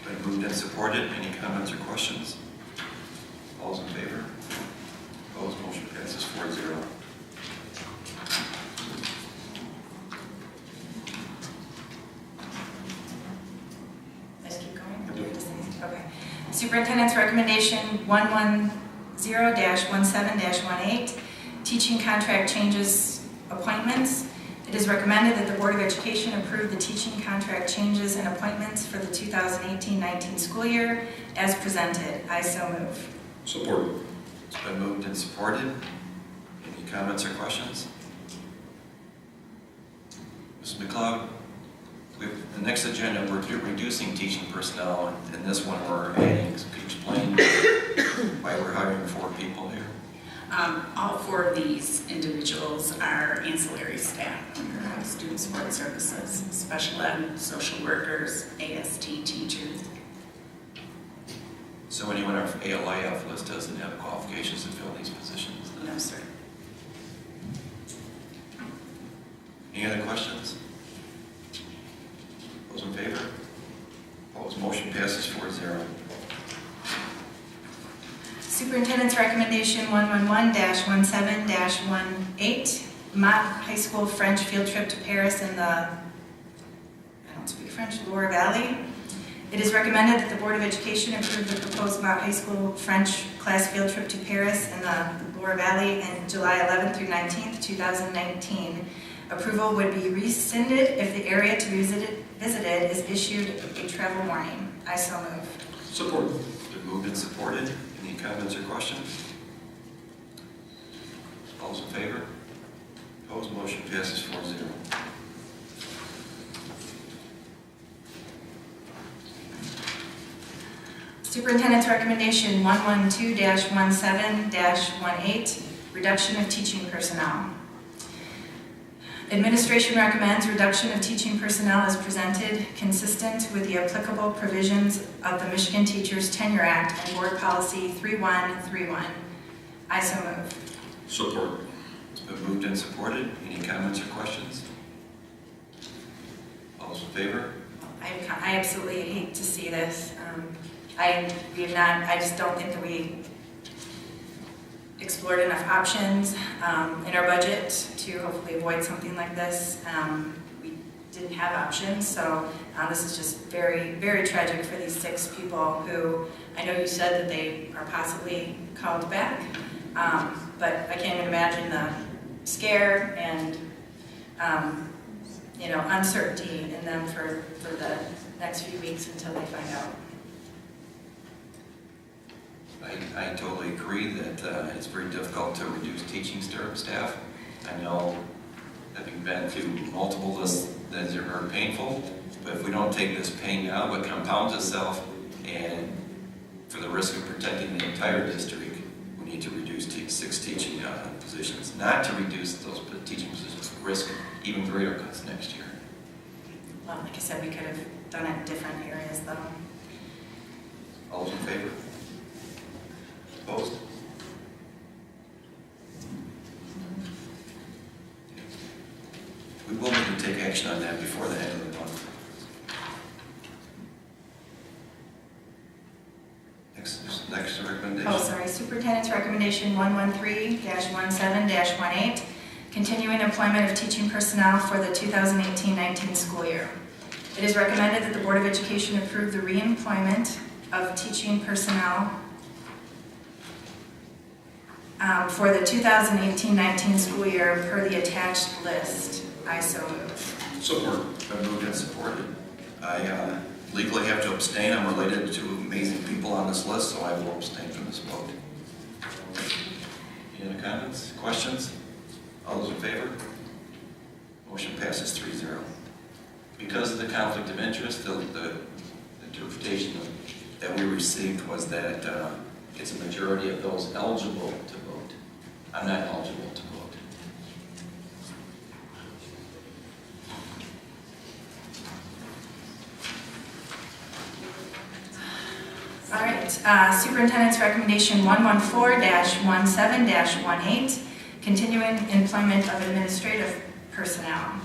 Been moved and supported. Any comments or questions? All those in favor? Opposed? Motion passes 4-0. Let's keep going. Okay. Superintendent's recommendation 110-17-18, teaching contract changes appointments. It is recommended that the Board of Education approve the teaching contract changes and appointments for the 2018-19 school year as presented. I so move. Support. It's been moved and supported. Any comments or questions? Mrs. McLeod, the next agenda, we're reducing teaching personnel, and this one we're adding. Could you explain why we're hiring 4 people here? All 4 of these individuals are ancillary staff under student support services, special ed, social workers, AST teachers. So anyone on our ALIF list doesn't have qualifications to fill these positions? No, sir. Any other questions? Those in favor? Opposed? Motion passes 4-0. Superintendent's recommendation 111-17-18, Mott High School French field trip to Paris in the, I don't speak French, Loire Valley. It is recommended that the Board of Education approve the proposed Mott High School French class field trip to Paris in the Loire Valley in July 11th through 19th, 2019. Approval would be rescinded if the area to be visited is issued a travel warning. I so move. Support. Been moved and supported. Any comments or questions? All those in favor? Opposed? Motion passes 4-0. Superintendent's recommendation 112-17-18, reduction of teaching personnel. Administration recommends reduction of teaching personnel as presented, consistent with the applicable provisions of the Michigan Teachers Tenure Act and Board Policy 3131. I so move. Support. It's been moved and supported. Any comments or questions? All those in favor? I absolutely hate to see this. I just don't think that we explored enough options in our budget to hopefully avoid something like this. We didn't have options, so this is just very, very tragic for these 6 people who, I know you said that they are possibly called back, but I can't even imagine the scare and uncertainty in them for the next few weeks until they find out. I totally agree that it's very difficult to reduce teaching staff. I know, having been to multiple lists, that are painful, but if we don't take this pain now, it compounds itself, and for the risk of protecting the entire district, we need to reduce 6 teaching positions, not to reduce those teaching positions, risk even greater cuts next year. Well, like I said, we could have done it in different areas though. All those in favor? Opposed? We will need to take action on that before the end of the month. Next recommendation. Oh, sorry, Superintendent's Recommendation 113-17-18, continuing employment of teaching personnel for the 2018-19 school year. It is recommended that the Board of Education approve the reemployment of teaching personnel for the 2018-19 school year per the attached list. I so move. Support. Been moved and supported. I legally have to abstain. I'm related to amazing people on this list, so I will abstain from this vote. Any other comments, questions? All those in favor? Motion passes 3-0. Because of the conflict of interest, the interpretation that we received was that it's a majority of those eligible to vote. I'm not eligible to vote. All right, Superintendent's Recommendation 114-17-18, continuing employment of administrative personnel.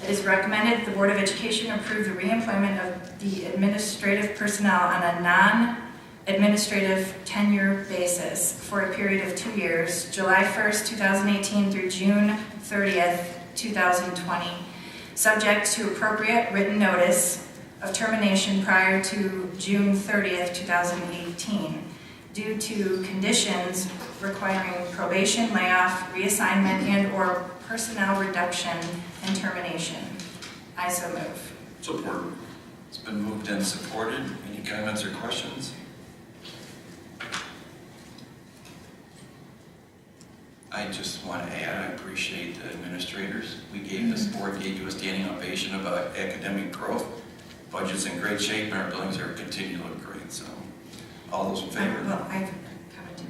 It is recommended that the Board of Education approve the reemployment of the administrative personnel on a non-administrative tenure basis for a period of 2 years, July 1st, 2018 through June 30th, 2020, subject to appropriate written notice of termination prior to June 30th, 2018, due to conditions requiring probation, layoff, reassignment, and/or personnel reduction and termination. I so move. Support. It's been moved and supported. Any comments or questions? I just want to add, I appreciate the administrators. This board gave you a standing ovation about academic growth. Budget's in great shape, and our buildings are continuing to look great, so all those in favor? Well, I've covered it.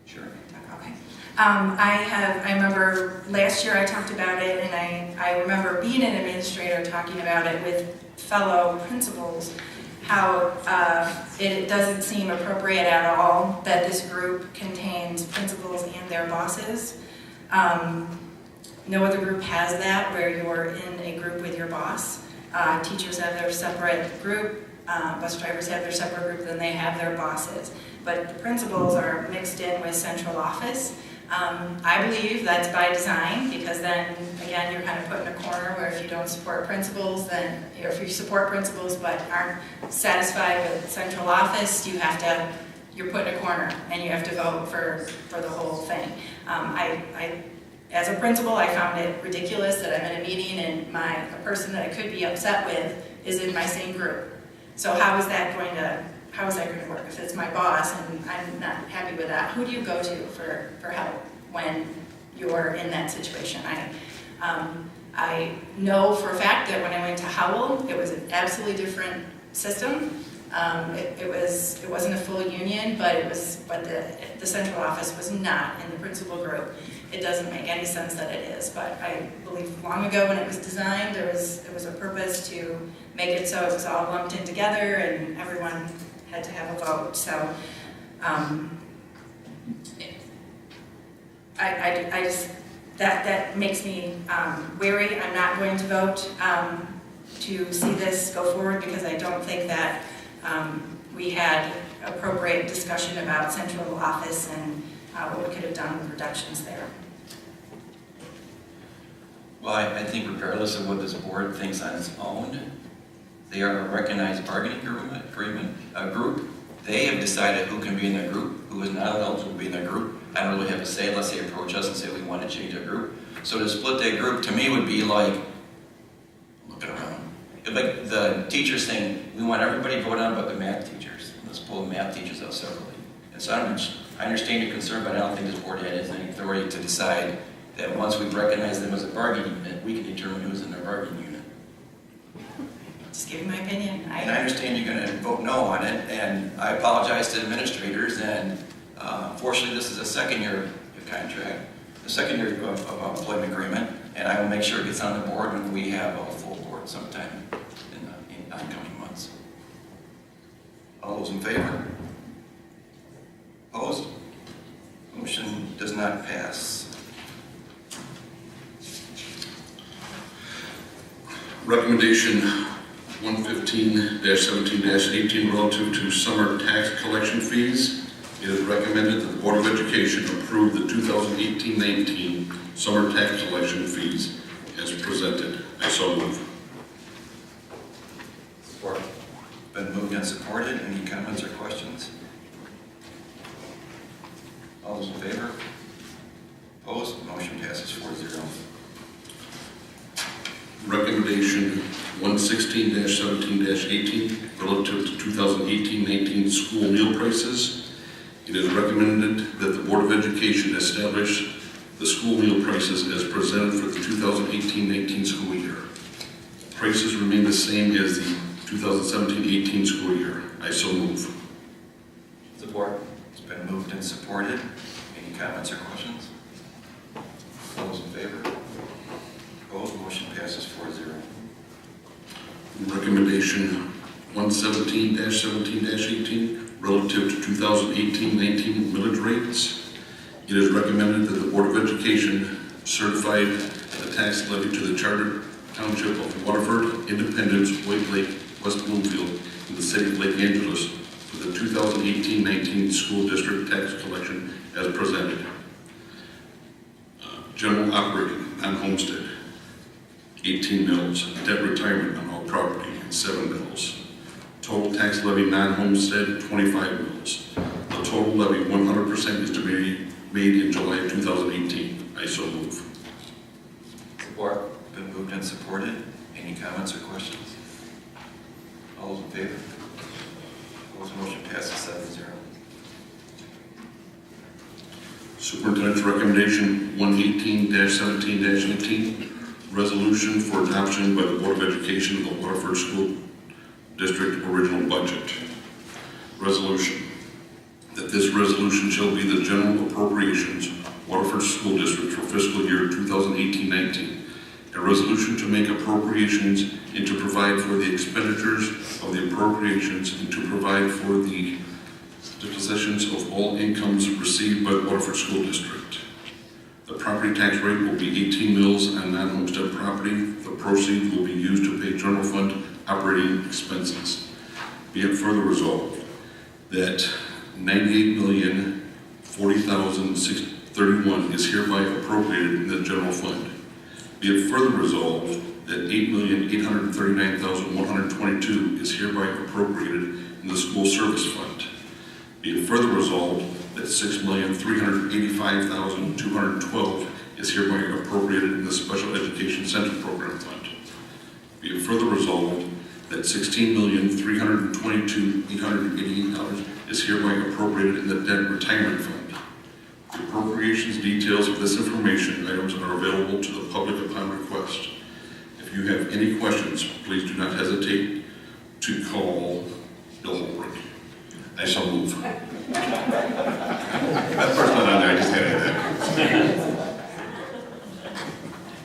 Sure. Okay. I remember last year I talked about it, and I remember being an administrator talking about it with fellow principals, how it doesn't seem appropriate at all that this group contains principals and their bosses. No other group has that, where you're in a group with your boss. Teachers have their separate group, bus drivers have their separate group, then they have their bosses. But the principals are mixed in with central office. I believe that's by design, because then, again, you're kind of put in a corner where if you don't support principals, then, or if you support principals but aren't satisfied with central office, you're put in a corner and you have to vote for the whole thing. As a principal, I found it ridiculous that I'm in a meeting and a person that I could be upset with is in my same group. So how is that going to work? If it's my boss and I'm not happy with that, who do you go to for help when you're in that situation? I know for a fact that when I went to Howell, it was an absolutely different system. It wasn't a full union, but the central office was not in the principal group. it doesn't make any sense that it is, but I believe long ago when it was designed, it was a purpose to make it so it was all lumped in together and everyone had to have a vote, so I just, that makes me wary. I'm not going to vote to see this go forward because I don't think that we had appropriate discussion about central office and what we could have done with reductions there. Well, I think regardless of what this board thinks on its own, they are a recognized bargaining group. They have decided who can be in their group, who is not eligible to be in their group. I don't really have a say unless they approach us and say we want to change our group. So to split that group, to me, would be like looking around. Like the teachers saying, we want everybody to vote on but the math teachers. Let's pull the math teachers out separately. And so I understand your concern, but I don't think this board has any authority to decide that once we've recognized them as a bargaining unit, we can determine who's in their bargaining unit. Just giving my opinion. And I understand you're going to vote no on it, and I apologize to administrators, and fortunately this is a second year contract, the second year of employment agreement, and I will make sure it gets on the board when we have a full board sometime in oncoming months. All those in favor? Opposed? Motion does not pass. Recommendation 115-17-18 relative to summer tax collection fees. It is recommended that the Board of Education approve the 2018-19 summer tax collection fees as presented. I so move. Support. Been moved and supported. Any comments or questions? All those in favor? Opposed? Motion passes 4-0. Recommendation 116-17-18 relative to 2018-19 school meal prices. It is recommended that the Board of Education establish the school meal prices as presented for the 2018-19 school year. Prices remain the same as the 2017-18 school year. I so move. Support. It's been moved and supported. Any comments or questions? All those in favor? Opposed? Motion passes 4-0. Recommendation 117-17-18 relative to 2018-19 millage rates. It is recommended that the Board of Education certify the tax levy to the Charter Township of Waterford, Independence, White Lake, West Bloomfield, and the City of Lake Angeles for the 2018-19 school district tax collection as presented. General operating, non-homestead, 18 mills, debt retirement on all property, 7 mills. Total tax levy non-homestead, 25 mills. The total levy 100% is to be made in July of 2018. I so move. Support. Been moved and supported. Any comments or questions? All those in favor? Opposed? Motion passes 7-0. Superintendent's recommendation 118-17-18, resolution for adoption by the Board of Education of the Waterford School District original budget. Resolution. That this resolution shall be the general appropriations Waterford School District for fiscal year 2018-19. A resolution to make appropriations and to provide for the expenditures of the appropriations and to provide for the dispositions of all incomes received by the Waterford School District. The property tax rate will be 18 mills on non-homestead property. The proceeds will be used to pay general fund operating expenses. Be it further resolved that $98,040,631 is hereby appropriated in the general fund. Be it further resolved that $8,839,122 is hereby appropriated in the school service fund. Be it further resolved that $6,385,212 is hereby appropriated in the Special Education Center Program Fund. Be it further resolved that $16,322,888 is hereby appropriated in the Debt Retirement Fund. The appropriations details of this information items are available to the public upon request. If you have any questions, please do not hesitate to call Bill Holbrook. I shall move. That first one on there, I just had to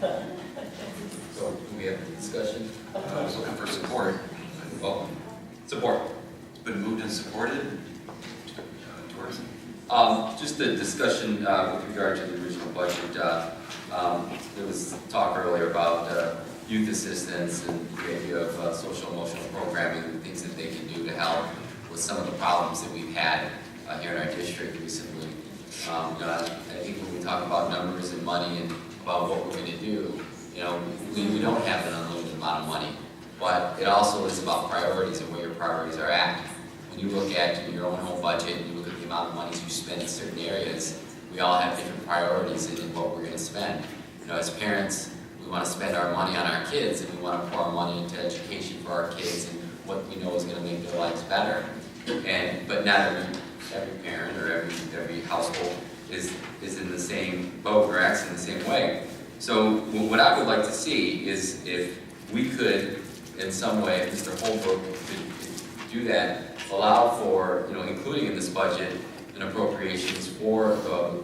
So, do we have a discussion? I was looking for support. Oh, support. It's been moved and supported. Torres? Just a discussion with regard to the original budget. There was talk earlier about youth assistance and the idea of social emotional programming and things that they can do to help with some of the problems that we've had here in our district recently. I think when we talk about numbers and money and about what we're going to do, we don't have an unlimited amount of money, but it also is about priorities and where your priorities are at. When you look at your own home budget and you look at the amount of money you spend in certain areas, we all have different priorities in what we're going to spend. As parents, we want to spend our money on our kids, and we want to pour our money into education for our kids and what we know is going to make their lives better. But not every parent or every household is in the same boat or acts in the same way. So what I would like to see is if we could, in some way, if Mr. Holbrook could do that, allow for, including in this budget, an appropriations for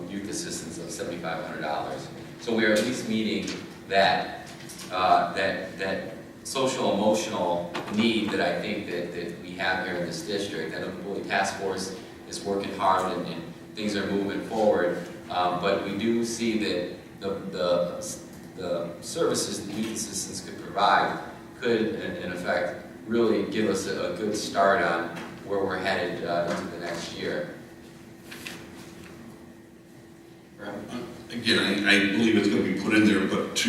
youth assistance of $7,500. So we are at least meeting that social emotional need that I think that we have here in this district. I know the Bully Task Force is working hard and things are moving forward, but we do see that the services that youth assistance could provide could, in effect, really give us a good start on where we're headed into the next year. Again, I believe it's going to be put in there, but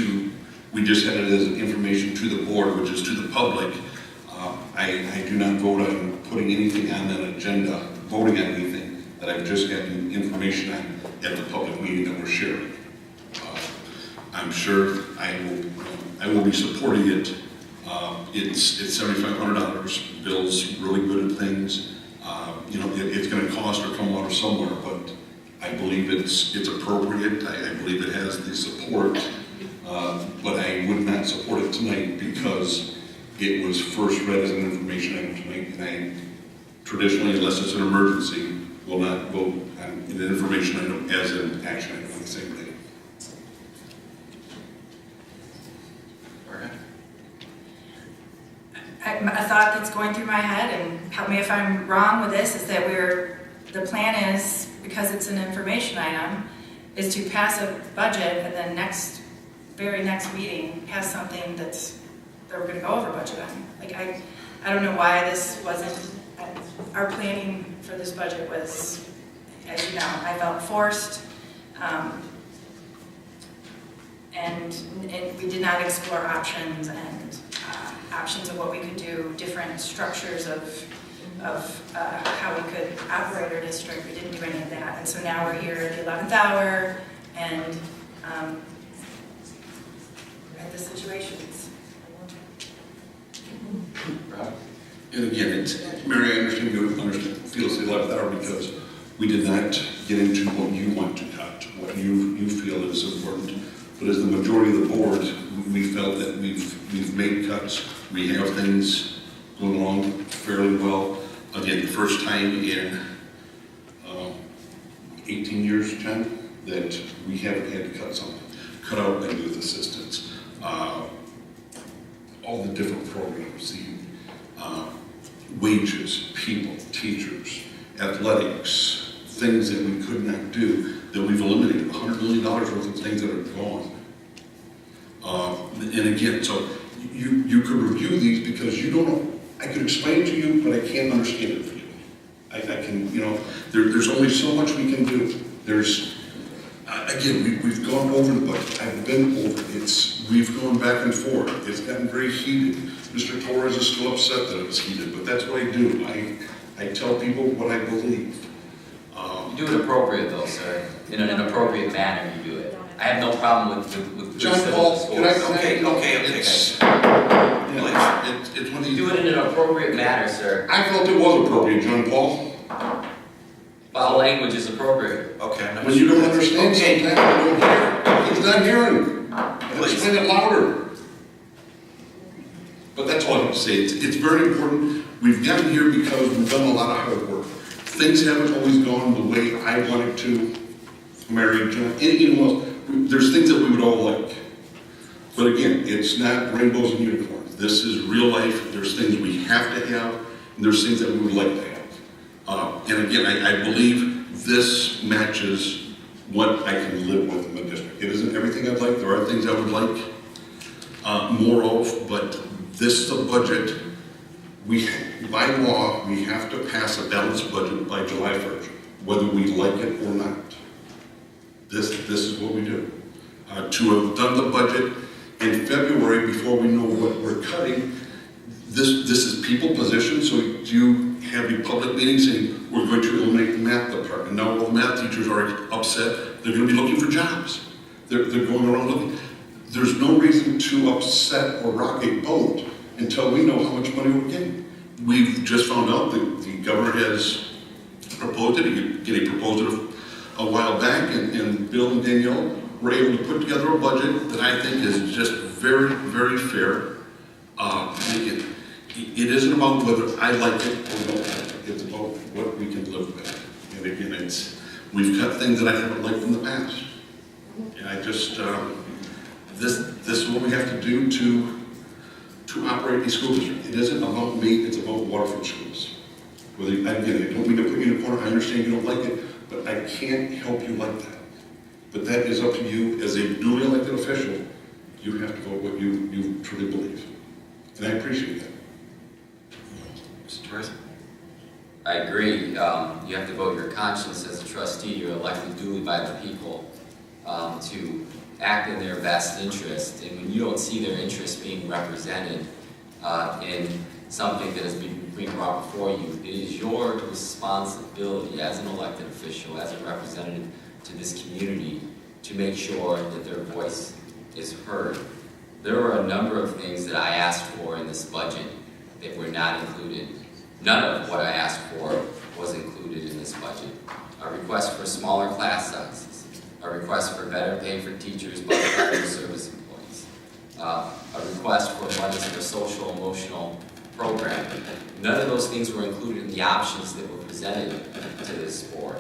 we just had it as information to the board, which is to the public. I do not vote on putting anything on that agenda, voting on anything that I've just gotten information on at the public meeting that we're sharing. I'm sure I will be supporting it. It's $7,500. Bill's really good at things. It's going to cost or come out of somewhere, but I believe it's appropriate. I believe it has the support, but I would not support it tonight because it was first read as an information item tonight, and I traditionally, unless it's an emergency, will not vote on an information item as an action item on the same day. A thought that's going through my head, and help me if I'm wrong with this, is that the plan is, because it's an information item, is to pass a budget and then very next meeting pass something that we're going to go over budget on. Like I don't know why this wasn't, our planning for this budget was, as you know, I felt forced, and we did not explore options and options of what we could do, different structures of how we could operate our district. We didn't do any of that. And so now we're here at the 11th hour and at the situations. And again, Mary, I understand you feels the 11th hour because we did not get into what you want to cut, what you feel is important. But as the majority of the board, we felt that we've made cuts. We have things going along fairly well. Again, the first time in 18 years, Jen, that we haven't had to cut something. Cut out and youth assistance. All the different programs, the wages, people, teachers, athletics, things that we could not do, that we've eliminated, $100 million worth of things that are gone. And again, so you could review these because you don't know. I could explain to you, but I can't understand it for you. I can, there's only so much we can do. Again, we've gone over the budget. I've been over it. We've gone back and forth. It's gotten very heated. Mr. Torres is still upset that it was heated, but that's what I do. I tell people what I believe. You do it appropriate though, sir. In an appropriate manner, you do it. I have no problem with John Paul, can I? Okay. It's when You do it in an appropriate manner, sir. I felt it was appropriate, John Paul. Foul language is appropriate. Okay, I'm not When you don't sure. understand Okay. sometimes, you don't hear. He's not hearing. Please. Explain it louder. But that's all I have to say. It's very important. We've gotten here because we've done a lot of hard work. Things haven't always gone the way I wanted to. Mary, John, anyone else. There's things that we would all like. But again, it's not rainbows and unicorns. This is real life. There's things we have to have, and there's things that we would like to have. And again, I believe this matches what I can live with in the district. It isn't everything I'd like. There are things I would like more of, but this is a budget. By law, we have to pass a balanced budget by July 1st, whether we like it or not. This is what we do. To have done the budget in February before we know what we're cutting, this is people positions, so you have a public meeting saying, we're going to eliminate the math department. Now all the math teachers are upset. They're going to be looking for jobs. They're going around looking. There's no reason to upset or rock a boat until we know how much money we're getting. We've just found out that the governor has proposed it. He proposed it a while back, and Bill and Danielle were able to put together a budget that I think is just very, very fair. Again, it isn't about whether I like it or don't like it. It's about what we can live with. And again, we've cut things that I haven't liked in the past. And I just, this is what we have to do to operate a school district. It isn't about me, it's about Waterford schools. Again, I don't mean to put you in a corner. I understand you don't like it, but I can't help you like that. But that is up to you as a duly elected official. You have to vote what you truly believe. And I appreciate that. Mr. Torres? I agree. You have to vote your conscience as a trustee. You're elected duly by the people to act in their best interest. And when you don't see their interest being represented in something that is being brought before you, it is your responsibility as an elected official, as a representative to this community, to make sure that their voice is heard. There were a number of things that I asked for in this budget that were not included. None of what I asked for was included in this budget. A request for smaller class sizes, a request for better pay for teachers by public service employees, a request for funds for social emotional programming. None of those things were included in the options that were presented to this board.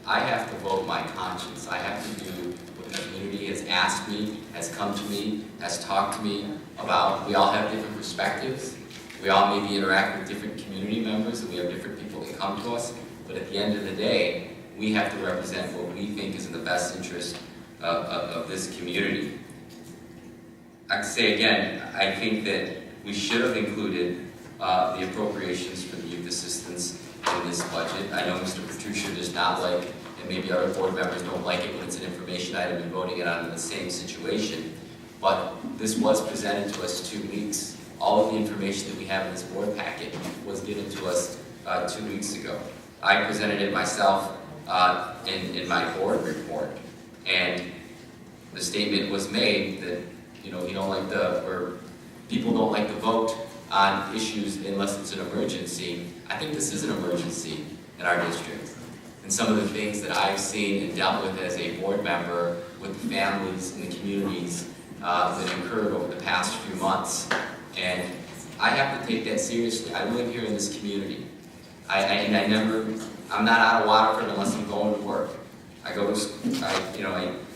I have to vote my conscience. I have to do what the community has asked me, has come to me, has talked to me about. We all have different perspectives. We all maybe interact with different community members, and we have different people that come to us. But at the end of the day, we have to represent what we think is in the best interest of this community. I can say again, I think that we should have included the appropriations for the youth assistance in this budget. I know Mr. Petruccia does not like, and maybe other board members don't like it when it's an information item and voting it on in the same situation, but this was presented to us 2 weeks. All of the information that we have in this board packet was given to us 2 weeks ago. I presented it myself in my board report, and the statement was made that people don't like to vote on issues unless it's an emergency. I think this is an emergency in our district. And some of the things that I've seen and dealt with as a board member with the families and the communities that occurred over the past few months. And I have to take that seriously. I live here in this community. I'm not out of Waterford unless I'm going to work. I go to school,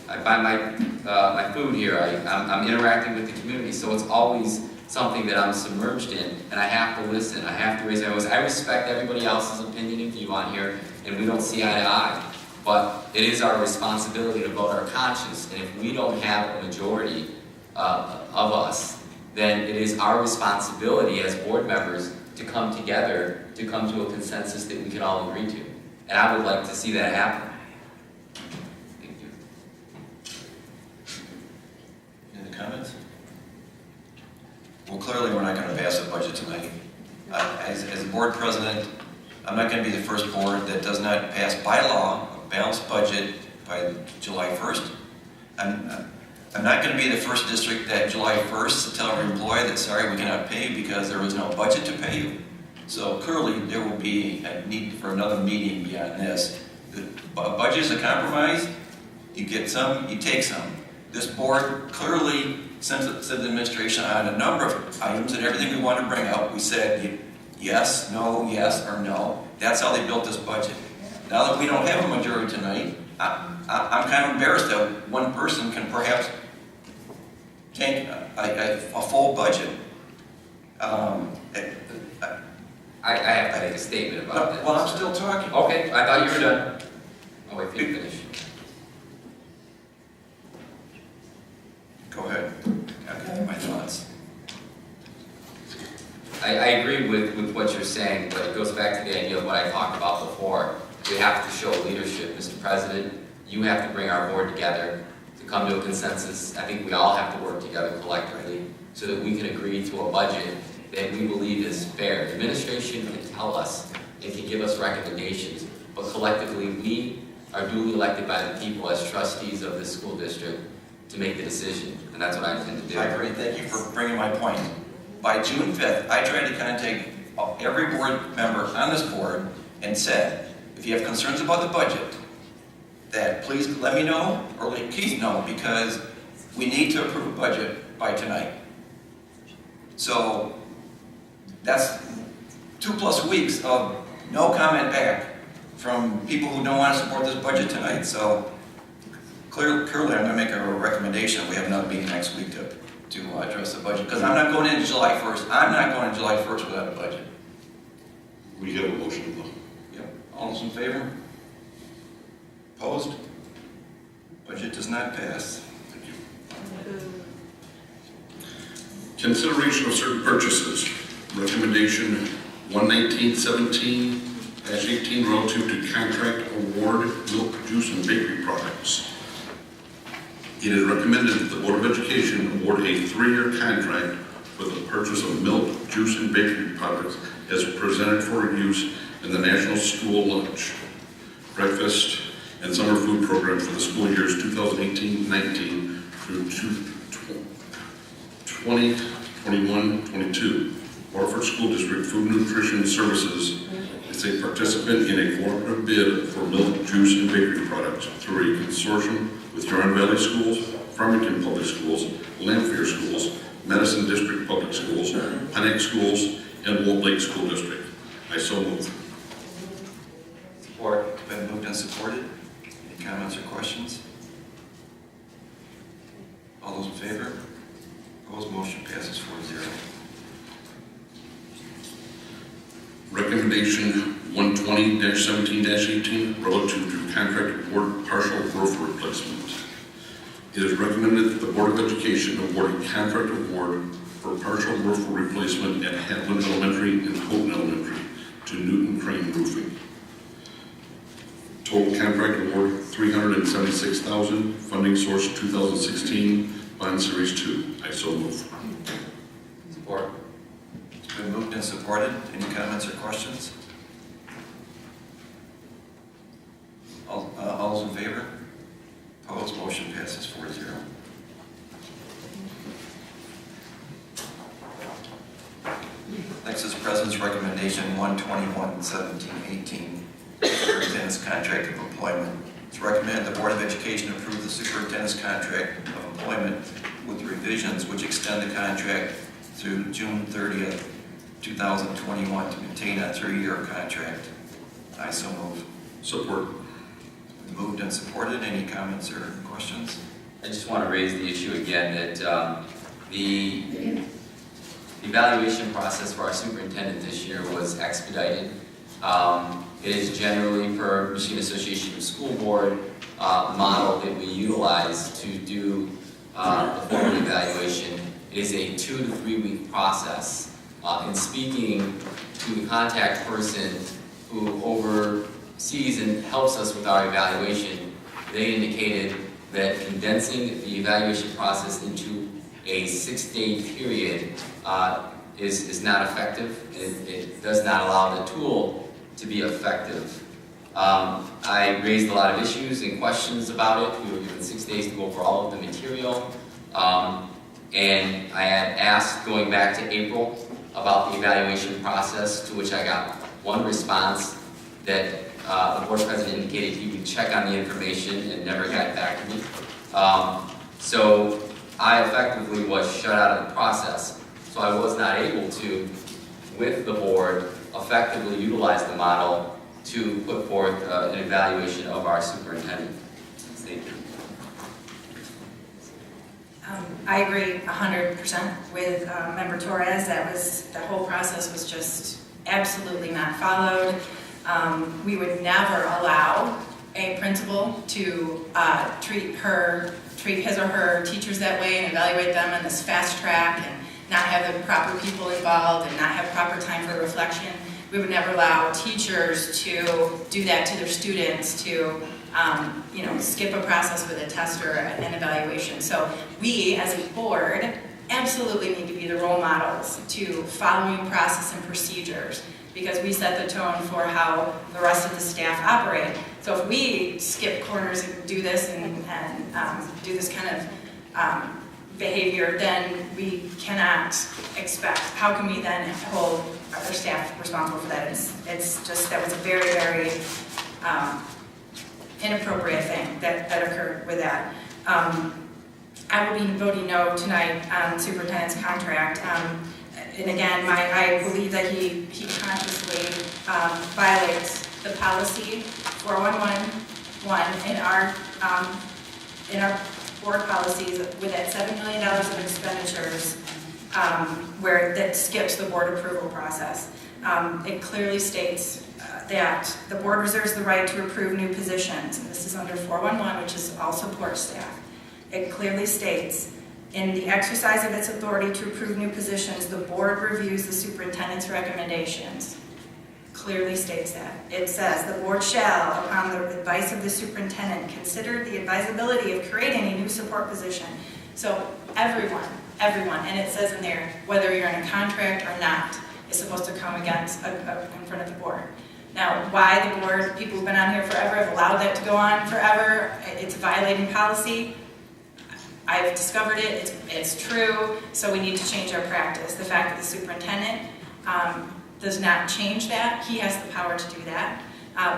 I buy my food here. I'm interacting with the community, so it's always something that I'm submerged in, and I have to listen. I have to raise my voice. I respect everybody else's opinion and view on here, and we don't see eye to eye. But it is our responsibility to vote our conscience, and if we don't have a majority of us, then it is our responsibility as board members to come together, to come to a consensus that we can all agree to. And I would like to see that happen. Thank you. Any comments? Well, clearly, we're not going to pass a budget tonight. As a board president, I'm not going to be the first board that does not pass by law a balanced budget by July 1st. I'm not going to be the first district that July 1st to tell every employee that, sorry, we cannot pay you because there was no budget to pay you. So clearly, there will be a need for another meeting beyond this. The budget is a compromise. You get some, you take some. This board clearly sent the administration on a number of items, and everything we want to bring up, we said yes, no, yes, or no. That's how they built this budget. Now that we don't have a majority tonight, I'm kind of embarrassed that one person can perhaps tank, a full budget. I have to make a statement about that. Well, I'm still talking. Okay, I thought you were done. I'll wait for you to finish. Go ahead. I'll give you my thoughts. I agree with what you're saying, but it goes back to the idea of what I talked about before. We have to show leadership, Mr. President. You have to bring our board together to come to a consensus. I think we all have to work together collectively so that we can agree to a budget that we believe is fair. The administration can tell us and can give us recommendations, but collectively we are duly elected by the people as trustees of this school district to make the decision, and that's what I intend to do. I agree. Thank you for bringing my point. By June 5th, I tried to contact every board member on this board and said, if you have concerns about the budget, that please let me know or let Keith know, because we need to approve a budget by tonight. So that's 2+ weeks of no comment back from people who don't want to support this budget tonight. So clearly I'm going to make a recommendation. We have another meeting next week to address the budget, because I'm not going into July 1st. I'm not going to July 1st without a budget. We have a motion though. Yep. All those in favor? Opposed? Budget does not pass. Thank you. Consideration of certain purchases. Recommendation 11917-18 relative to contract award milk, juice, and bakery products. It is recommended that the Board of Education award a 3-year contract for the purchase of milk, juice, and bakery products as presented for use in the National School Lunch, Breakfast, and Summer Food Program for the school years 2018-19 through 2021-22. Waterford School District Food Nutrition Services is a participant in a cooperative bid for milk, juice, and bakery products through a consortium with Huron Valley Schools, Farmington Public Schools, Lamphere Schools, Madison District Public Schools, Panic Schools, and Wolf Lake School District. I so move. Support. It's been moved and supported. Any comments or questions? All those in favor? Opposed? Motion passes 4-0. Recommendation 120-17-18 relative to contract award partial roof replacement. It is recommended that the Board of Education award a contract award for partial roof replacement at Hatland Elementary and Houghton Elementary to Newton Crane Roofing. Total contract award $376,000. Funding source 2016 Bond Series 2. I so move. Support. It's been moved and supported. Any comments or questions? All those in favor? Opposed? Motion passes 4-0. Next is President's Recommendation 121-17-18, Superintendent's Contract of Employment. It's recommended the Board of Education approve the Superintendent's Contract of Employment with revisions which extend the contract through June 30th, 2021 to maintain a 3-year contract. I so move. Support. Moved and supported. Any comments or questions? I just want to raise the issue again that the evaluation process for our superintendent this year was expedited. It is generally, per Michigan Association of School Board, model that we utilize to do the formal evaluation. It is a 2 to 3 week process. In speaking to the contact person who oversees and helps us with our evaluation, they indicated that condensing the evaluation process into a 6-day period is not effective. It does not allow the tool to be effective. I raised a lot of issues and questions about it. We were given 6 days to go over all of the material. And I had asked, going back to April, about the evaluation process, to which I got one response that the board president indicated he would check on the information and never got back to me. So I effectively was shut out of the process. So I was not able to, with the board, effectively utilize the model to put forth an evaluation of our superintendent. Thank you. I agree 100% with Member Torres. The whole process was just absolutely not followed. We would never allow a principal to treat his or her teachers that way and evaluate them in this fast track and not have the proper people involved and not have proper time for reflection. We would never allow teachers to do that to their students, to skip a process with a test or an evaluation. So we, as a board, absolutely need to be the role models to following process and procedures, because we set the tone for how the rest of the staff operate. So if we skip corners and do this and do this kind of behavior, then we cannot expect, how can we then hold our staff responsible for that? It's just, that was a very, very inappropriate thing that occurred with that. I will be voting no tonight on superintendent's contract. And again, I believe that he consciously violates the policy 4111 in our board policies with that $7 million of expenditures where that skips the board approval process. It clearly states that the board reserves the right to approve new positions. And this is under 411, which is all support staff. It clearly states, in the exercise of its authority to approve new positions, the board reviews the superintendent's recommendations. Clearly states that. It says, the board shall, upon the advice of the superintendent, consider the advisability of creating a new support position. So everyone, and it says in there, whether you're in a contract or not, is supposed to come against in front of the board. Now, why the board, people who've been on here forever, have allowed that to go on forever, it's violating policy. I've discovered it, it's true, so we need to change our practice. The fact that the superintendent does not change that, he has the power to do that.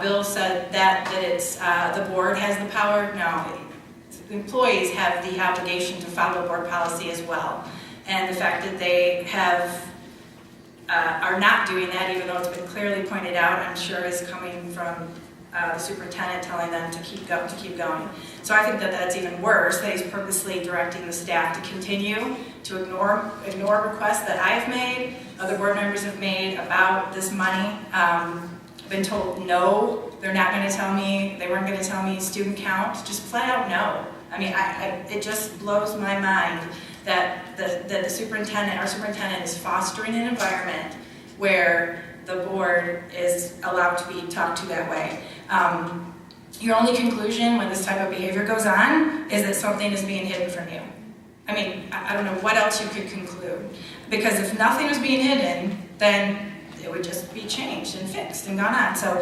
Bill said that it's the board has the power. No, employees have the obligation to follow board policy as well. And the fact that they are not doing that, even though it's been clearly pointed out, I'm sure is coming from the superintendent telling them to keep going. So I think that that's even worse, that he's purposely directing the staff to continue to ignore requests that I've made, other board members have made about this money. I've been told no, they're not going to tell me, they weren't going to tell me student count, just flat out no. I mean, it just blows my mind that our superintendent is fostering an environment where the board is allowed to be talked to that way. Your only conclusion when this type of behavior goes on is that something is being hidden from you. I mean, I don't know what else you could conclude. Because if nothing was being hidden, then it would just be changed and fixed and gone on. So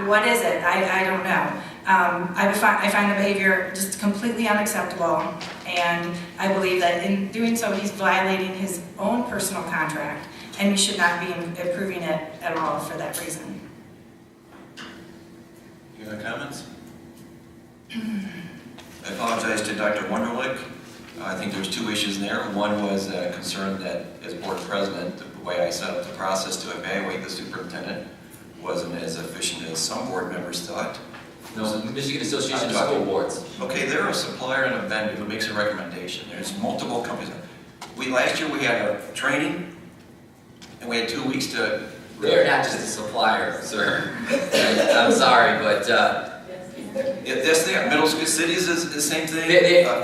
what is it? I don't know. I find the behavior just completely unacceptable. And I believe that in doing so, he's violating his own personal contract. And we should not be approving it at all for that reason. Any other comments? I apologize to Dr. Wunderlich. I think there's two issues there. One was concerned that as board president, the way I set up the process to evaluate the superintendent wasn't as efficient as some board members thought. No, Michigan Association of School Boards. Okay, they're a supplier and a vendor who makes a recommendation. There's multiple companies. Last year we had a training, and we had 2 weeks to... They're not just a supplier, sir. I'm sorry, but... Yes, they are. Middle school cities is the same thing.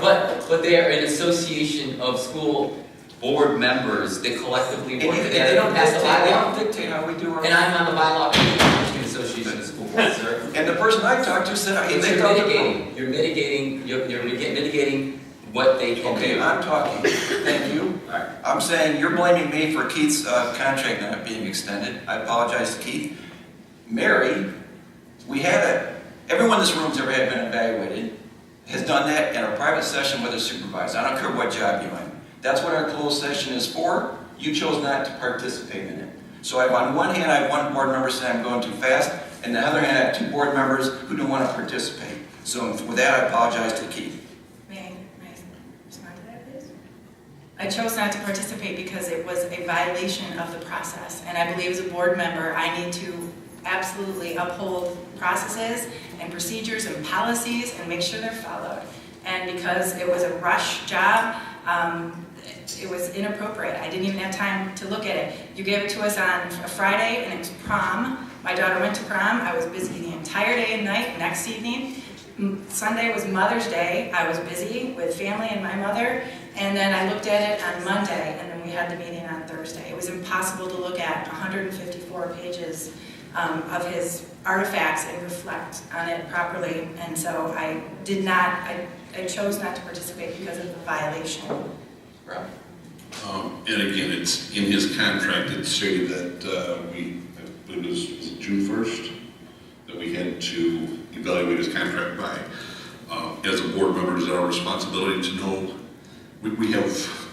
But they are an association of school board members that collectively work together. They don't pass the bylaw. dictate how we do our... And I'm on the bylaw committee of the Michigan Association of School Boards, sir. And the person I talked to said... You're mitigating what they can do. Okay, I'm talking. Thank you. All right. I'm saying you're blaming me for Keith's contract not being extended. I apologize to Keith. Mary, everyone in this room's ever been evaluated has done that in a private session with a supervisor. I don't care what job you're in. That's what our closed session is for. You chose not to participate in it. So on one hand, I have one board member saying I'm going too fast, and on the other hand, I have two board members who don't want to participate. So with that, I apologize to Keith. May I respond to that, please? I chose not to participate because it was a violation of the process. And I believe as a board member, I need to absolutely uphold processes and procedures and policies and make sure they're followed. And and because it was a rush job, it was inappropriate. I didn't even have time to look at it. You gave it to us on a Friday, and it was prom. My daughter went to prom. I was busy the entire day and night. Next evening, Sunday was Mother's Day. I was busy with family and my mother, and then I looked at it on Monday, and then we had the meeting on Thursday. It was impossible to look at 154 pages of his artifacts and reflect on it properly, and so I chose not to participate because of the violation. Rob? And again, it's in his contract, it stated that it was June 1st, that we had to evaluate his contract by. As a board member, it's our responsibility to know, we have,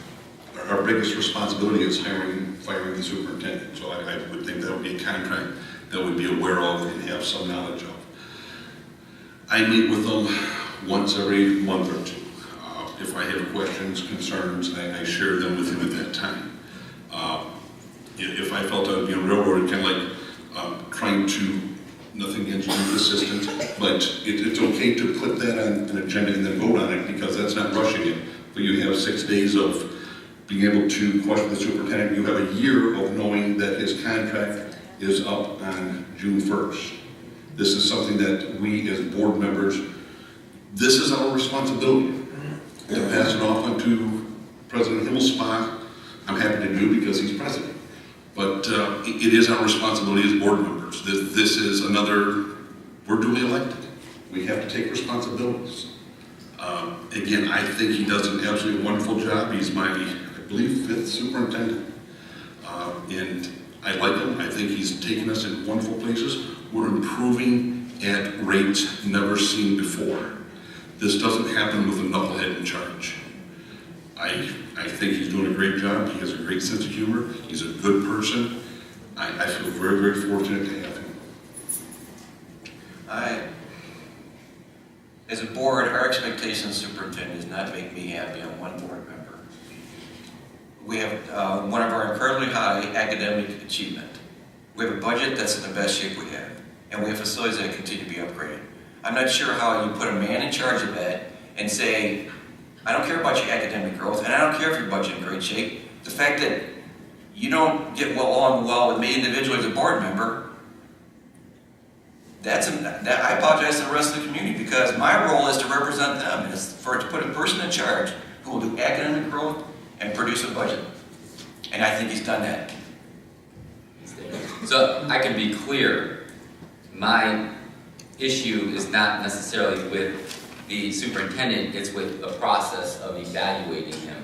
our biggest responsibility is firing the superintendent. So I would think that would be a contract that we'd be aware of and have some knowledge of. I meet with them once every month or two. If I have questions, concerns, I share them with him at that time. If I felt I would be railroaded, kind of like trying to, nothing against youth assistant, but it's okay to put that on an agenda and then vote on it, because that's not rushing it. But you have 6 days of being able to question the superintendent. You have a year of knowing that his contract is up on June 1st. This is something that we as board members, this is our responsibility. To pass it off onto President Himmelsbach, I'm happy to do because he's president. But it is our responsibility as board members. This is another, we're duly elected. We have to take responsibilities. Again, I think he does an absolutely wonderful job. He's my, I believe, 5th superintendent. And I like him. I think he's taken us in wonderful places. We're improving at rates never seen before. This doesn't happen with a knucklehead in charge. I think he's doing a great job. He has a great sense of humor. He's a good person. I feel very, very fortunate to have him. As a board, our expectation of superintendent does not make me happy. I'm one board member. We have one of our incredibly high academic achievement. We have a budget that's in the best shape we have, and we have facilities that continue to be upgraded. I'm not sure how you put a man in charge of that and say, I don't care about your academic growth, and I don't care if your budget in great shape. The fact that you don't get along well with me individually as a board member, I apologize to the rest of the community, because my role is to represent them, is to put a person in charge who will do academic growth and produce a budget. And I think he's done that. So I can be clear, my issue is not necessarily with the superintendent, it's with the process of evaluating him.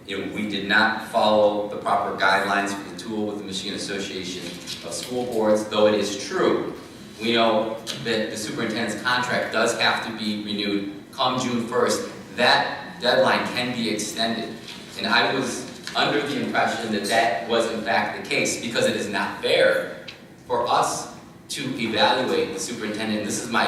We did not follow the proper guidelines for the tool with the Michigan Association of School Boards, though it is true. We know that the superintendent's contract does have to be renewed come June 1st. That deadline can be extended. And I was under the impression that that was in fact the case, because it is not fair for us to evaluate the superintendent. This is my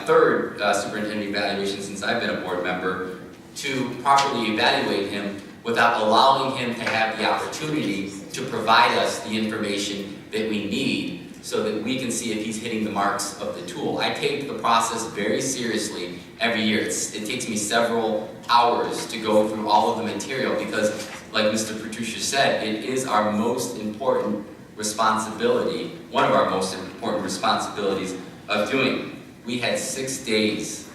third superintendent evaluation since I've been a board member, to properly evaluate him without allowing him to have the opportunity to provide us the information that we need so that we can see if he's hitting the marks of the tool. I take the process very seriously every year. It takes me several hours to go through all of the material because, like Mr. Petruccia said, it is our most important responsibility, one of our most important responsibilities of doing it. We had 6 days,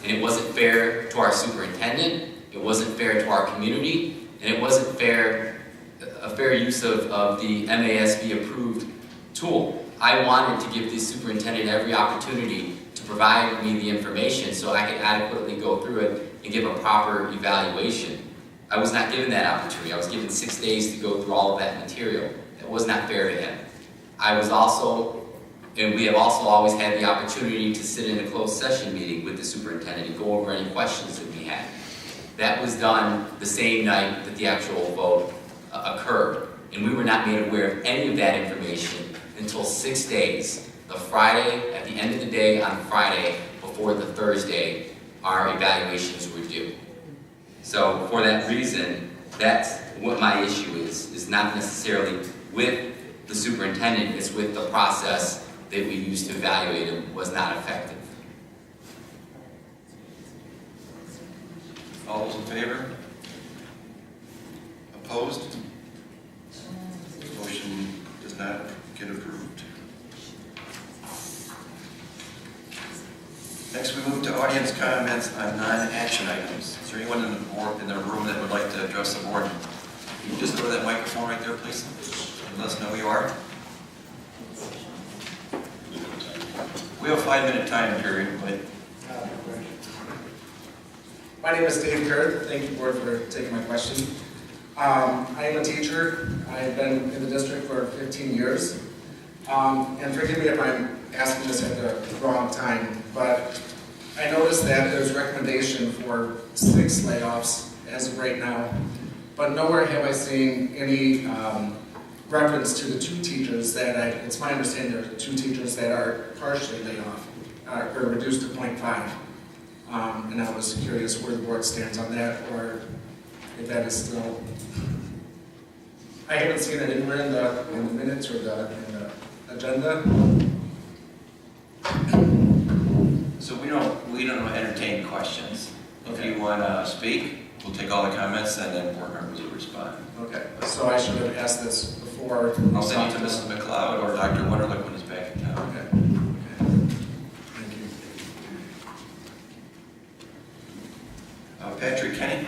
and it wasn't fair to our superintendent, it wasn't fair to our community, and it wasn't a fair use of the MASB approved tool. I wanted to give the superintendent every opportunity to provide me the information so I could adequately go through it and give a proper evaluation. I was not given that opportunity. I was given 6 days to go through all of that material. That was not fair to him. We have also always had the opportunity to sit in a closed session meeting with the superintendent and go over any questions that we had. That was done the same night that the actual vote occurred. And we were not made aware of any of that information until 6 days, the Friday, at the end of the day on Friday, before the Thursday, our evaluations were due. So for that reason, that's what my issue is not necessarily with the superintendent, it's with the process that we used to evaluate him was not effective. All those in favor? Opposed? Motion does not get approved. Next, we move to audience comments on non-action items. Is there anyone in the room that would like to address the board? Can you just go to that microphone right there, please? And let us know who you are. We have a 5-minute time period, but My name is Dave Kurth. Thank you, board, for taking my question. I am a teacher. I've been in the district for 15 years. And forgive me if I'm asking this at the wrong time, but I noticed that there's recommendation for 6 layoffs as of right now, but nowhere have I seen any reference to the 2 teachers that it's my understanding there are 2 teachers that are partially laid off, or reduced to 0.5. And I was curious where the board stands on that, or if that is still, I haven't seen it anywhere in the minutes or in the agenda. so we don't entertain questions. If you want to speak, we'll take all the comments and then board members will respond. Okay, so I should have asked this before. I'll send you to Mrs. McLeod or Dr. Wunderlich when he's back in town. Okay. Thank you. Patrick Kenny?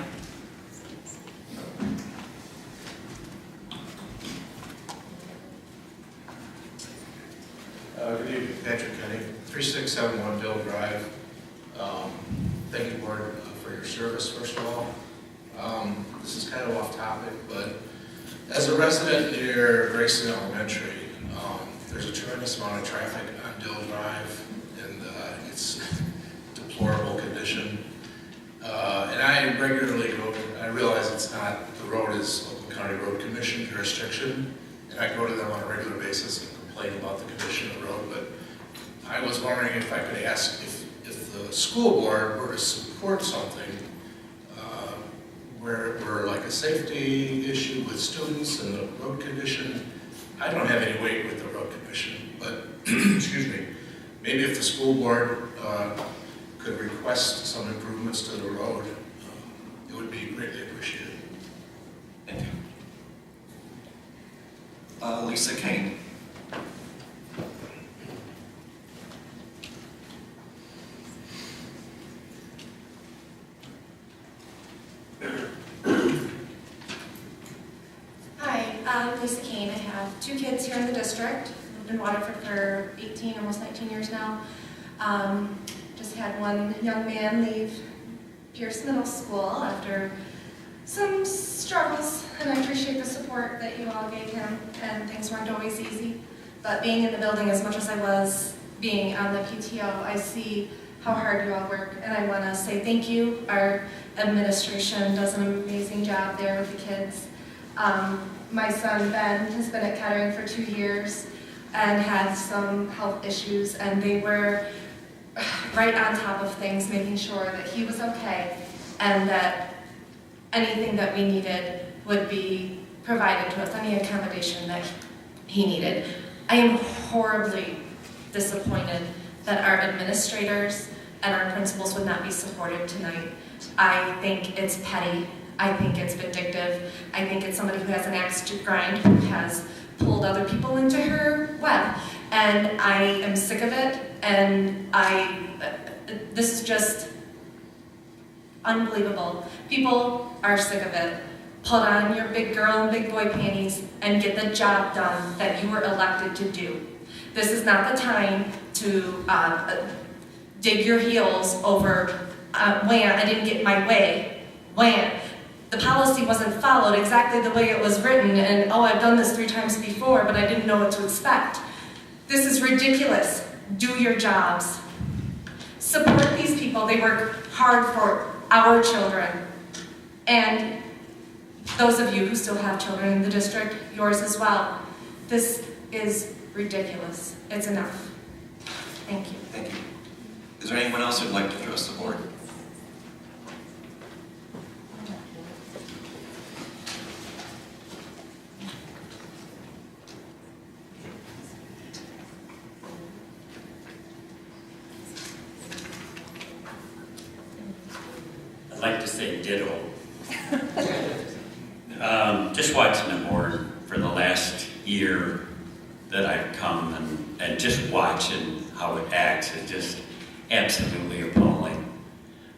Good evening, Patrick Kenny, 3671 Bill Drive. Thank you, board, for your service, first of all. This is kind of off topic, but as a resident near Grayson Elementary, there's a tremendous amount of traffic on Dill Drive, and it's deplorable condition. And I regularly go, I realize it's not, the road is Oakland County Road Commission jurisdiction, and I go to them on a regular basis and complain about the condition of the road, but I was wondering if I could ask if the school board were to support something where like a safety issue with students and the road condition. I don't have any weight with the road commission, but excuse me, maybe if the school board could request some improvements to the road, it would be greatly appreciated. Thank you. Lisa Kane. Hi, I'm Lisa Kane. I have 2 kids here in the district. I've lived in Waterford for 18, almost 19 years now. Just had one young man leave Pierce Middle School after some struggles, and I appreciate the support that you all gave him, and things weren't always easy. But being in the building as much as I was being on the PTO, I see how hard you all work, and I want to say thank you. Our administration does an amazing job there with the kids. My son Ben has been at Kettering for 2 years and had some health issues, and they were right on top of things, making sure that he was okay and that anything that we needed would be provided to us, any accommodation that he needed. I am horribly disappointed that our administrators and our principals would not be supported tonight. I think it's petty. I think it's vindictive. I think it's somebody who has an axe to grind, who has pulled other people into her web. And I am sick of it, and this is just unbelievable. People are sick of it. Put on your big girl and big boy panties and get the job done that you were elected to do. This is not the time to dig your heels over, I didn't get my way, the policy wasn't followed exactly the way it was written, and oh, I've done this 3 times before, but I didn't know what to expect. This is ridiculous. Do your jobs. Support these people. They work hard for our children. And those of you who still have children in the district, yours as well. This is ridiculous. It's enough. Thank you. Thank you. Is there anyone else who'd like to address the board? I'd like to to say ditto. Just watching the board for the last year that I've come and just watching how it acts is just absolutely appalling.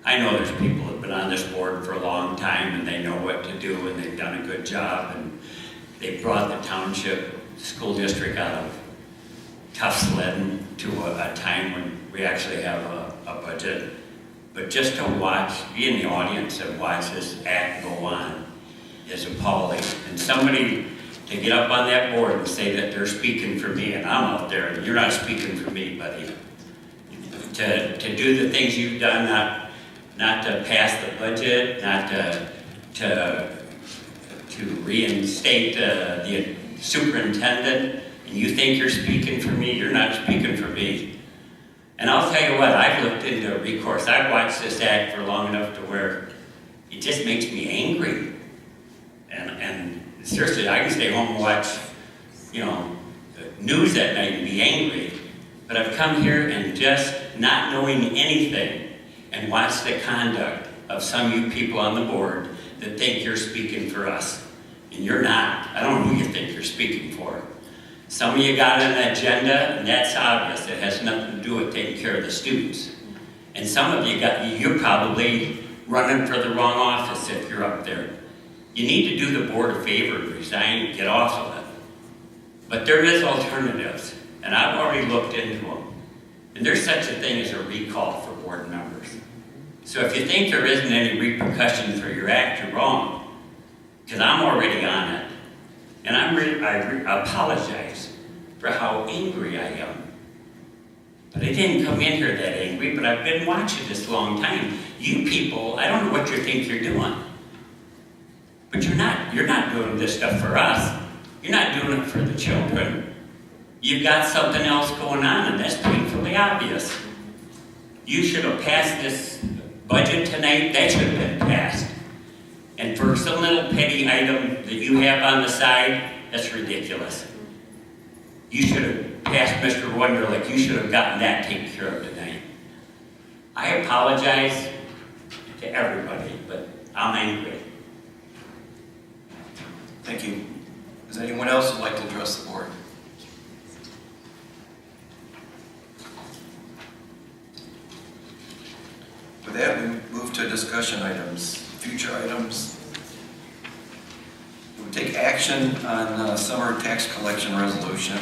I know there's people that have been on this board for a long time and they know what to do and they've done a good job and they brought the township school district out of tough sledding to a time when we actually have a budget. But just to watch, be in the audience and watch this act go on is appalling. And somebody to get up on that board and say that they're speaking for me and I'm out there and you're not speaking for me, buddy. To do the things you've done, not to pass the budget, not to reinstate the superintendent, and you think you're speaking for me, you're not speaking for me. And I'll tell you what, I've looked into recourse. I've watched this act for long enough to where it just makes me angry. And seriously, I can stay home and watch, the news at night and be angry. But I've come here and just not knowing anything and watch the conduct of some of you people on the board that think you're speaking for us. And you're not. I don't know who you think you're speaking for. Some of you got an agenda, and that's obvious. It has nothing to do with taking care of the students. And some of you're probably running for the wrong office if you're up there. You need to do the board a favor, resign, and get off of it. But there is alternatives, and I've already looked into them. And there's such a thing as a recall for board members. So if you think there isn't any repercussion for your act, you're wrong. Because I'm already on it. And I apologize for how angry I am. But I didn't come in here that angry, but I've been watching this a long time. You people, I don't know what you think you're doing. But you're not doing this stuff for us. You're not doing it for the children. You've got something else going on, and that's painfully obvious. You should have passed this budget tonight. That should have been passed. And for some little petty item that you have on the side, that's ridiculous. You should have passed Mr. Wunderlich. You should have gotten that taken care of tonight. I apologize to everybody, but I'm angry. Thank you. Does anyone else would like to address the board? With that, we move to discussion items, future items. We would take action on summer tax collection resolution,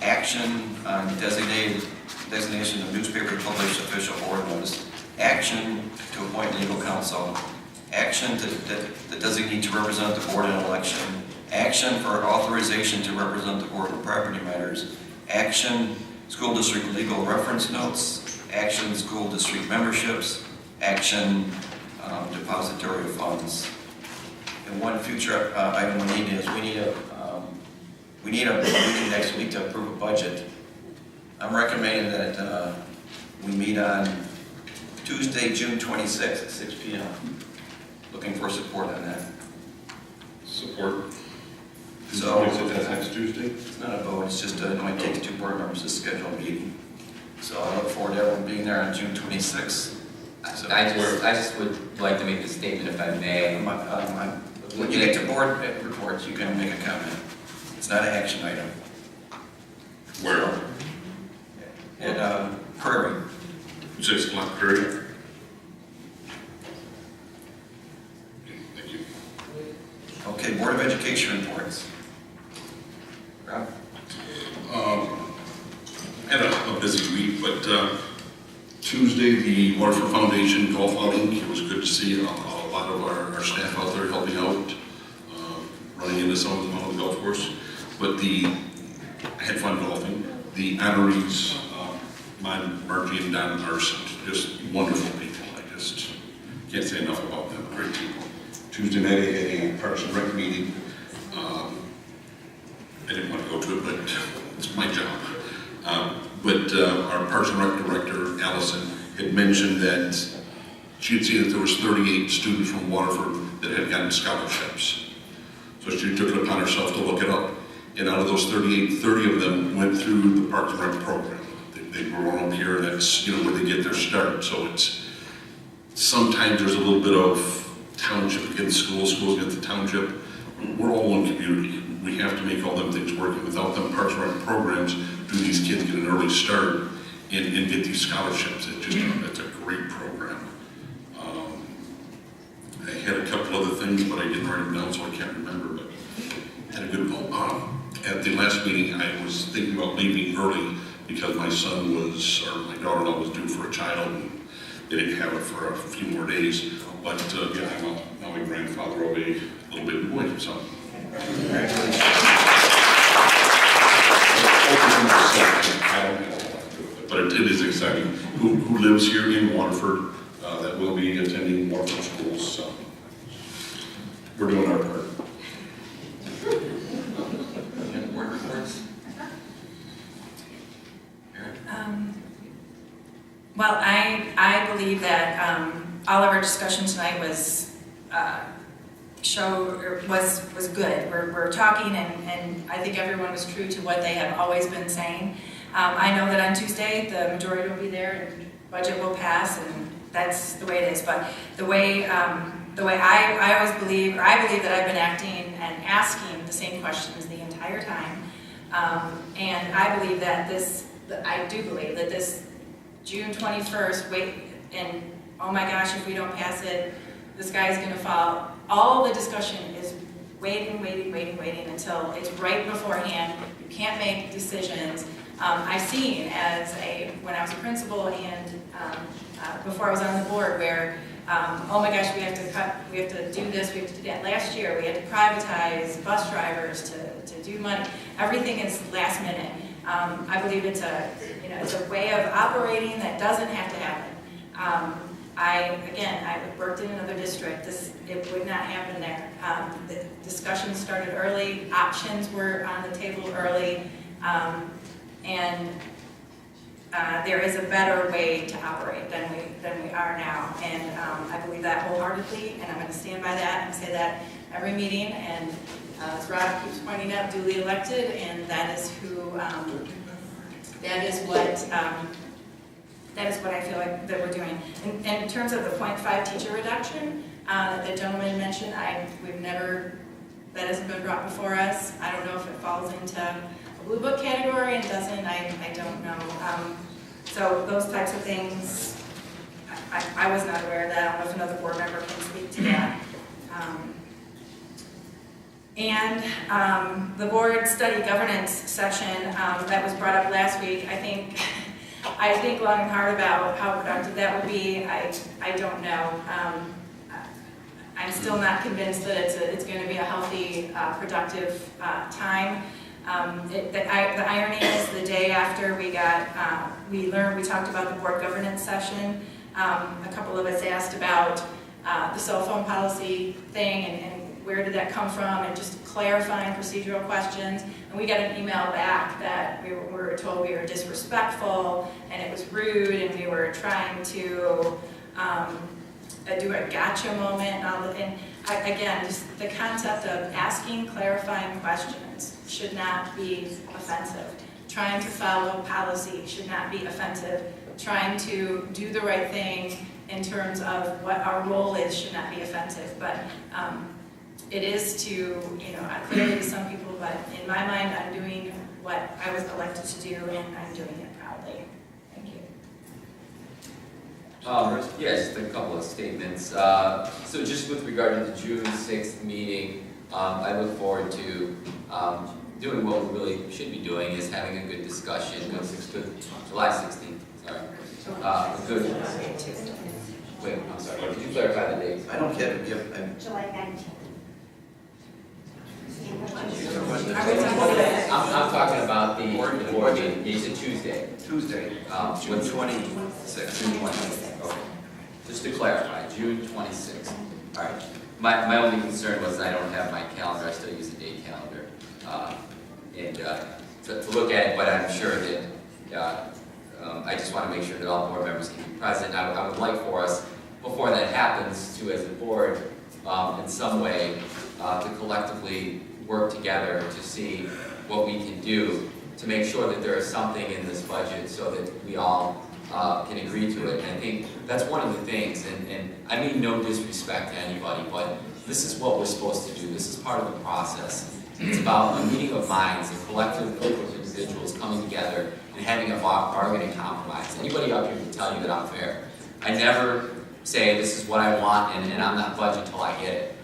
action on designation of newspaper published official board notice, action to appoint legal counsel, action to designate to represent the board in election, action for authorization to represent the board in property matters, action school district legal reference notes, action school district memberships, action depository of funds. And one future item we need is we need a meeting next week to approve a budget. I'm recommending that we meet on Tuesday, June 26th at 6 p.m. Looking for support on that. Support. So That's next Tuesday? it's not a vote, it's just it only takes 2 board members to schedule a meeting. So I look forward to everyone being there on June 26th. So I just would like to make a statement if I may. when you get to board reports, you can make a comment. It's not an action item. Where? At Prairie. 6 o'clock, Prairie? Thank you. Okay, Board of Education reports. Rob? Had a busy week, but Tuesday, the Waterford Foundation golf outing, it was good to see a lot of our staff out there helping out, running into some of them on the golf course. But I had fun golfing. The honorees, Margie and Don are just wonderful people. I just can't say enough about them. Great people. Tuesday night, I had a Parks and Rec meeting. I didn't want to go to it, but it's my job. But our Parks and Rec director, Allison, had mentioned that she had seen that there was 38 students from Waterford that had gotten scholarships. So she took it upon herself to look it up. And out of those 38, 30 of them went through the Parks and Rec program. They were on up here, that's where they get their start. So it's sometimes there's a little bit of township gets schools get the township. We're all one community. We have to make all them things work, and without them Parks and Rec programs, do these kids get an early start and get these scholarships? It's a great program. I had a couple other things, but I didn't write them down, so I can't remember, but had a good, at the last meeting, I was thinking about leaving early because my son was, or my daughter-in-law was due for a child, and they didn't have it for a few more days. But yeah, I'm now a grandfather of a little baby boy, so. Congratulations. But it is exciting. Who lives here in Waterford that will be attending Waterford schools, so we're doing our part. Board reports? Well, I believe that all of our discussion tonight was good. We're talking, and I think everyone was true to what they have always been saying. I know that on Tuesday the majority will be there and budget will pass, and that's the way it is. But the way I always believe, or I believe that I've been acting and asking the same questions the entire time, and I believe that I do believe that this June 21st, and oh my gosh, if we don't pass it, the sky's going to fall. All the discussion is waiting until it's right beforehand. You can't make decisions. I've seen when I was a principal and before I was on the board where, oh my gosh, we have to do this, we have to do that. Last year we had to privatize bus drivers to do money. Everything is last minute. I believe it's a way of operating that doesn't have to happen. I worked in another district. It would not happen there. The discussion started early. Options were on the table early, and there is a better way to operate than we are now. And I believe that wholeheartedly, and I'm going to stand by that and say that every meeting. And as Rob keeps pointing out, duly elected, and that is who. That is what I feel like that we're doing. And in terms of the 0.5 teacher reduction that the gentleman mentioned, that hasn't been brought before us. I don't know if it falls into a blue book category and doesn't. I don't know. So those types of things, I was not aware of that. I don't know if another board member can speak to that. And the board study governance section that was brought up last week, I think long and hard about how productive that would be. I don't know. I'm still not convinced that it's going to be a healthy, productive time. The irony is the day after we talked about the board governance session, a couple of us asked about the cell phone policy thing and where did that come from, and just clarifying procedural questions. And we got an email back that we were told we were disrespectful and it was rude and we were trying to do a gotcha moment. And again, just the concept of asking clarifying questions should not be offensive. Trying to follow policy should not be offensive. Trying to do the right thing in terms of what our role is should not be offensive. But it is to, clearly to some people, but in my mind, I'm doing what I was elected to do, and I'm doing it proudly. Thank you. Yes, a couple of statements. So just with regard to the June 6th meeting, I look forward to doing what we really should be doing, is having a good discussion. July 16th, sorry. Wait, I'm sorry, could you clarify the date? I don't get it. July 19th. I'm talking about the board meeting. You said Tuesday. Tuesday, June 26th. June 26th. Okay. Just to clarify, June 26th. All right. My only concern was I don't have my calendar. I still use a day calendar. To look at it, but I'm sure that I just want to make sure that all board members can be present. I would like for us, before that happens, to, as a board, in some way, to collectively work together to see what we can do to make sure that there is something in this budget so that we all can agree to it. And I think that's one of the things, and I mean no disrespect to anybody, but this is what we're supposed to do. This is part of the process. It's about a meeting of minds, a collective group of individuals coming together and having a bargaining compromise. Anybody up here can tell you that I'm fair. I never say this is what I want and I'm not budging until I get it.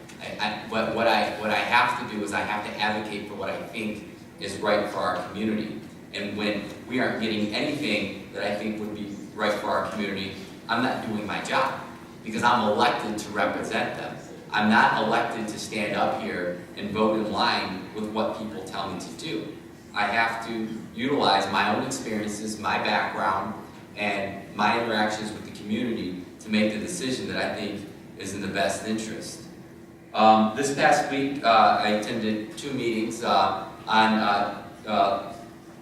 But what I have to do is I have to advocate for what I think is right for our community. And when we aren't getting anything that I think would be right for our community, I'm not doing my job because I'm elected to represent them. I'm not elected to stand up here and vote in line with what people tell me to do. I have to utilize my own experiences, my background, and my interactions with the community to make the decision that I think is in the best interest. This past week, I attended 2 meetings. On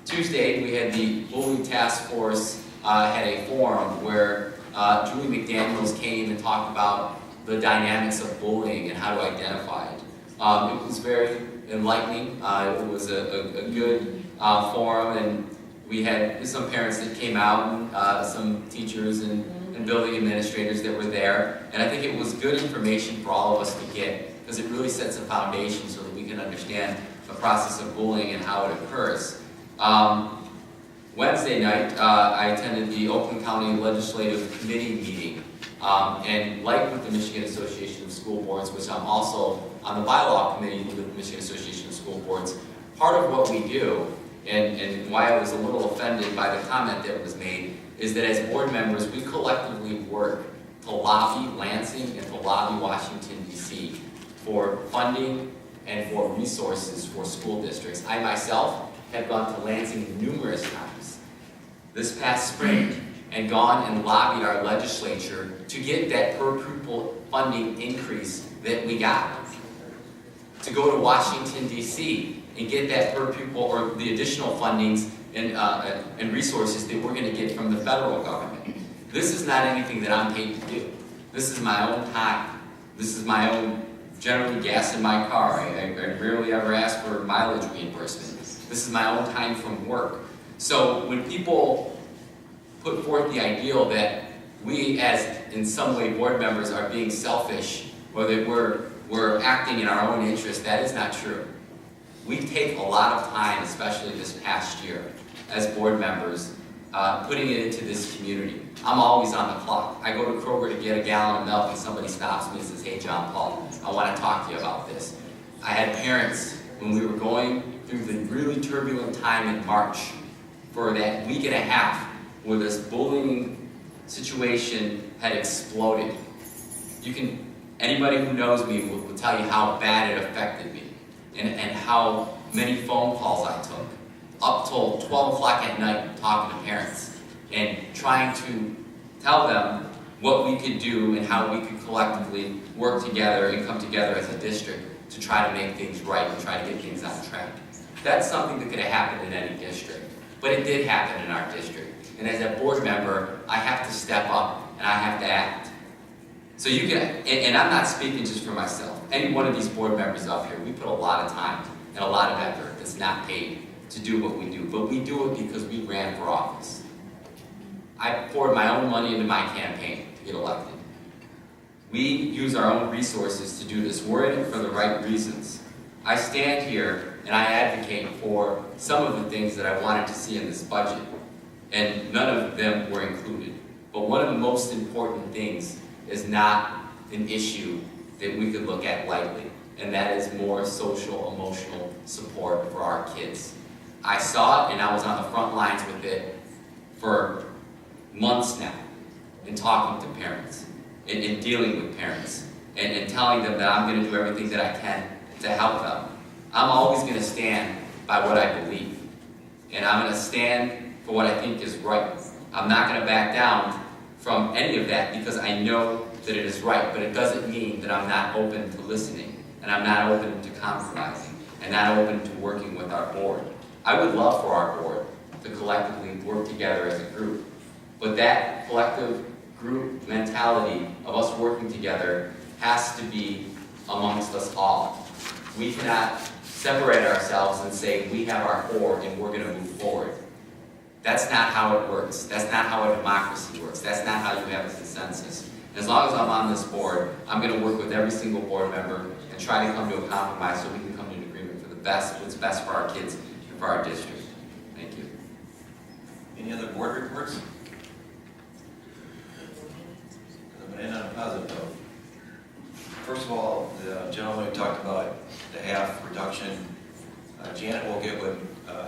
Tuesday, we had the bullying task force had a forum where Julie McDaniels came and talked about the dynamics of bullying and how to identify it. It was very enlightening. It was a good forum, and we had some parents that came out, and some teachers and building administrators that were there. And I think it was good information for all of us to get, because it really sets a foundation so that we can understand the process of bullying and how it occurs. Wednesday night, I attended the Oakland County Legislative Committee meeting. And like with the Michigan Association of School Boards, which I'm also on the bylaw committee with the Michigan Association of School Boards, part of what we do, and why I was a little offended by the comment that was made, is that as board members, we collectively work to lobby Lansing and to lobby Washington, D.C. for funding and for resources for school districts. I myself have gone to Lansing numerous times this past spring and gone and lobbied our legislature to get that per pupil funding increase that we got. To go to Washington, D.C. and get that per pupil or the additional fundings and resources that we're going to get from the federal government. This is not anything that I'm paid to do. This is my own time. This is my own, generally, gas in my car. I rarely ever ask for mileage reimbursement. This is my own time from work. So when people put forth the ideal that we, as in some way board members, are being selfish, or that we're acting in our own interest, that is not true. We take a lot of time, especially this past year, as board members, putting it into this community. I'm always on the clock. I go to Kroger to get a gallon of milk and somebody stops me and says, "Hey, John Paul, I want to talk to you about this." I had parents, when we were going through the really turbulent time in March, for that week and a half, where this bullying situation had exploded. Anybody who knows me will tell you how bad it affected me, and how many phone calls I took, up till 12 o'clock at night talking to parents, and trying to tell them what we could do and how we could collectively work together and come together as a district to try to make things right and try to get things on track. That's something that could have happened in any district, but it did happen in our district. And as a board member, I have to step up and I have to act. So you can, and I'm not speaking just for myself. Any one of these board members up here, we put a lot of time and a lot of effort that's not paid to do what we do, but we do it because we ran for office. I poured my own money into my campaign to get elected. We use our own resources to do this. We're in it for the right reasons. I stand here and I advocate for some of the things that I wanted to see in this budget, and none of them were included. But one of the most important things is not an issue that we could look at lightly, and that is more social, emotional support for our kids. I saw it, and I was on the front lines with it for months now, in talking to parents, in dealing with parents, and telling them that I'm going to do everything that I can to help them. I'm always going to stand by what I believe, and I'm going to stand for what I think is right. I'm not going to back down from any of that because I know that it is right, but it doesn't mean that I'm not open to listening, and I'm not open to compromising, and not open to working with our board. I would love for our board to collectively work together as a group, but that collective group mentality of us working together has to be amongst us all. We cannot separate ourselves and say we have our board and we're going to move forward. That's not how it works. That's not how a democracy works. That's not how you have a consensus. And as long as I'm on this board, I'm going to work with every single board member and try to come to a compromise so we can come to an agreement for the best, what's best for our kids and for our district. Thank you. Any other board reports? I'm going to end on a positive note. First of all, the gentleman who talked about the half reduction, Janet will get with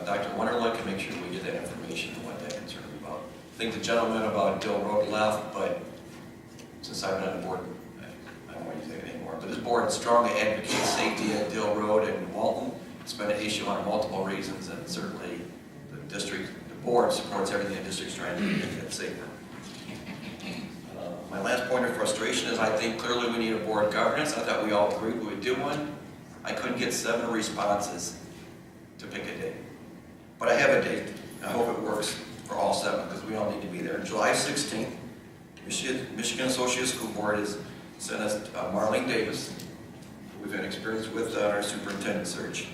Dr. Wunderlich and make sure we get that information on what that concern is about. I think the gentleman about Dill Road left, but since I've been on the board, I don't want to say it anymore. But this board strongly advocates safety at Dill Road and Walton. It's been an issue on multiple reasons, and certainly the board supports everything the district's trying to do to make it safer. My last point of frustration is I think clearly we need a board governance. I thought we all agreed we would do one. I couldn't get 7 responses to pick a date. But I have a date. I hope it works for all 7 because we all need to be there. July 16th, Michigan Associated School Board has sent us Marlene Davis, who we've had experience with on our superintendent search.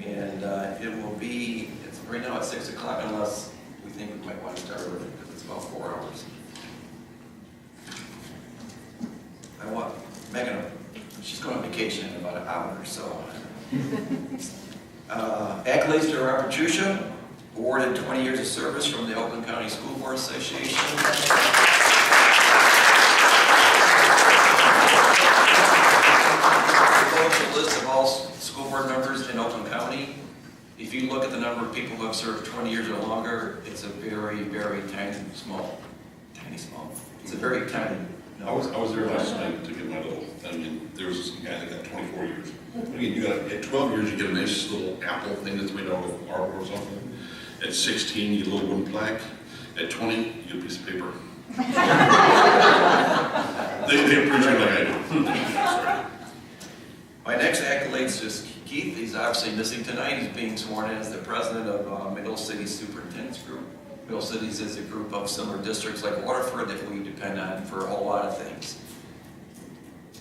And it will be, it's right now at 6 o'clock unless we think we might want to start early because it's about 4 hours. I want Megan, she's going on vacation in about an hour or so. Accolades to Robert Trusha, awarded 20 years of service from the Oakland County School Board Association. A list of all school board members in Oakland County. If you look at the number of people who have served 20 years or longer, it's a very, very tiny, small. It's a very tiny. I was there last night to get my little thing, and there was some guy that got 24 years. Again, you got at 12 years, you get a nice little apple thing that's made out of marble or something. At 16, you get a little wooden plaque. At 20, you get a piece of paper. they appreciate it like I do. Sorry. My next accolade is Keith. He's obviously missing tonight. He's being sworn in as the president of Middle City Superintendent's Group. Middle Cities is a group of similar districts like Waterford that we depend on for a whole lot of things.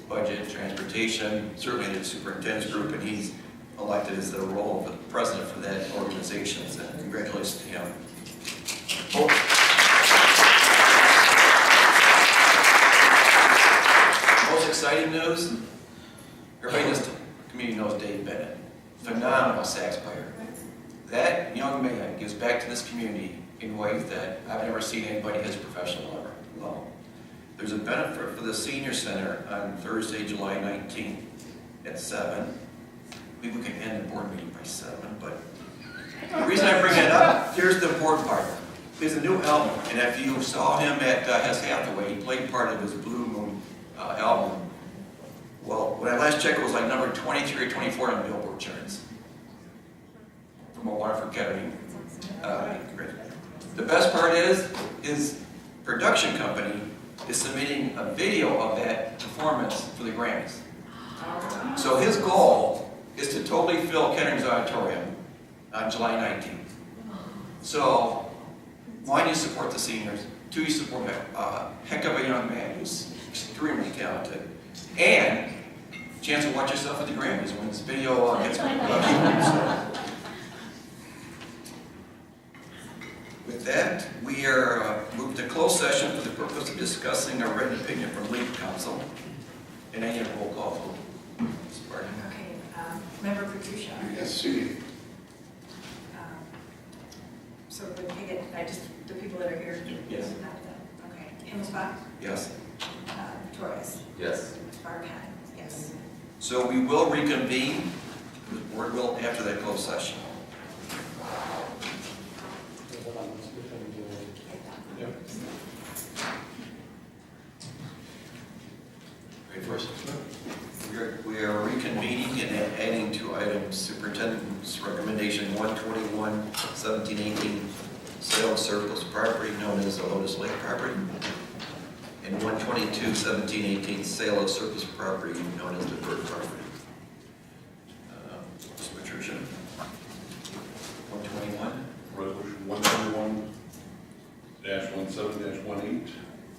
Budget, transportation, certainly the superintendent's group, and he's elected as the role of the president for that organization. So congratulations to him. Most exciting news, everybody in this community knows Dave Bennett. Phenomenal sax player. That young man gives back to this community in ways that I've never seen anybody his professional level. There's a benefit for the senior center on Thursday, July 19th at 7. Maybe we can end the board meeting by 7, but the reason I bring it up, here's the important part. There's a new album, and if you saw him at Hess Hathaway, he played part of his Blue Moon album. Well, when I last checked, it was like number 23 or 24 on the Billboard charts. From a Waterford Academy. The best part is, his production company is submitting a video of that performance for the Grammys. So his goal is to totally fill Kennering's Auditorium on July 19th. So, 1, you support the seniors. 2, you support a heck of a young man who's extremely talented. And chance to watch yourself at the Grammys when this video gets production. With that, we are moved to closed session for the purpose of discussing a written opinion from legal counsel. And I need a roll call vote. Okay, Member Patricia. Yes, Sue. So we pick it, the people that are here? Yes. Okay, Himmelsbach? Yes. Torres? Yes. Barkat? Yes. So we will reconvene. The board will after that closed session. First, we are reconvening and adding 2 items. Superintendent's recommendation 121, 1718, sale of surplus property known as the Lotus Lake property, and 122, 1718, sale of surplus property known as the Bird property. Mr. Patricia, 121. Resolution 121-17-18,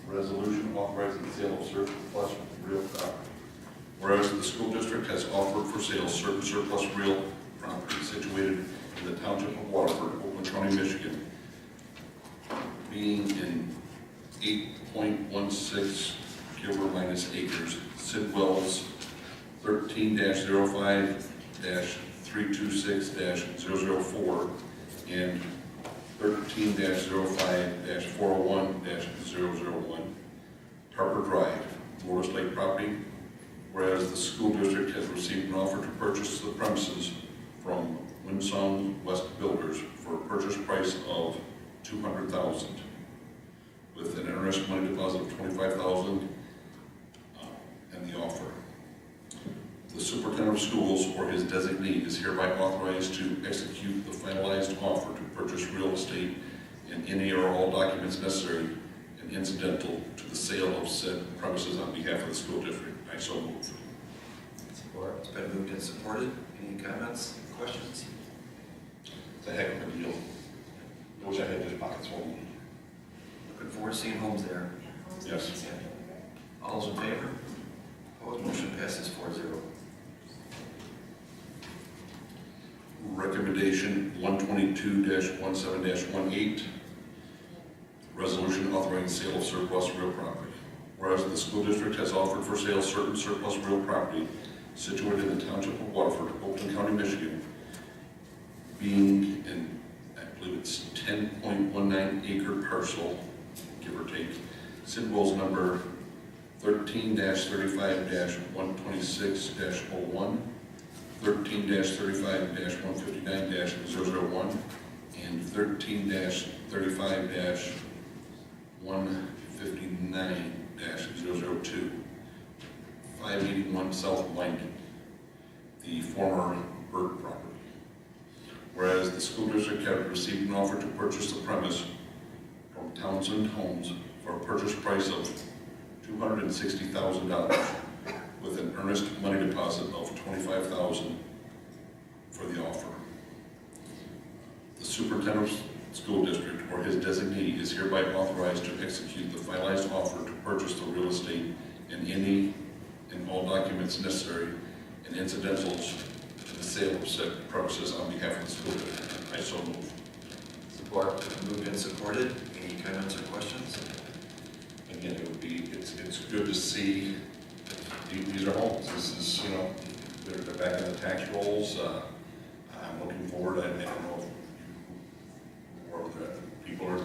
resolution authorizing the sale of surplus real property. Whereas the school district has offered for sale certain surplus real property situated in the township of Waterford, Oakland County, Michigan, being in 8.16 Gilbert minus acres, Sid Wells 13-05-326-004 and 13-05-401-001 Harper Drive, Lotus Lake property. Whereas the school district has received an offer to purchase the premises from Winsong West Builders for a purchase price of $200,000 with an earnest money deposit of $25,000 and the offer. The superintendent of schools or his designee is hereby authorized to execute the finalized offer to purchase real estate and any or all documents necessary and incidental to the sale of said premises on behalf of the school district. I so move. Support. It's been moved and supported. Any comments, questions? It's a heck of a deal. I wish I had this pockets full. Looking forward to seeing homes there. Yes. All those in favor? Opposed, motion passes 4-0. Recommendation 122-17-18, resolution authorizing sale of surplus real property. Whereas the school district has offered for sale certain surplus real property situated in the township of Waterford, Oakland County, Michigan, being in, I believe it's 10.19 acre parcel, give or take, Sid Wells number 13-35-126-01, 13-35-159-001, and 13-35-159-002, 581 South Langdon, the former Burt property. Whereas the school district had received an offer to purchase the premise from Townsend Homes for a purchase price of $260,000 with an earnest money deposit of $25,000 for the offer. The superintendent of school district or his designee is hereby authorized to execute the finalized offer to purchase the real estate and any and all documents necessary and incidentals to the sale of said premises on behalf of the school district. I so move. Support. Moved and supported. Any comments or questions? Again, it would be, it's good to see these are homes. This is, they're back in the tax rolls. I'm looking forward. I don't know if people are,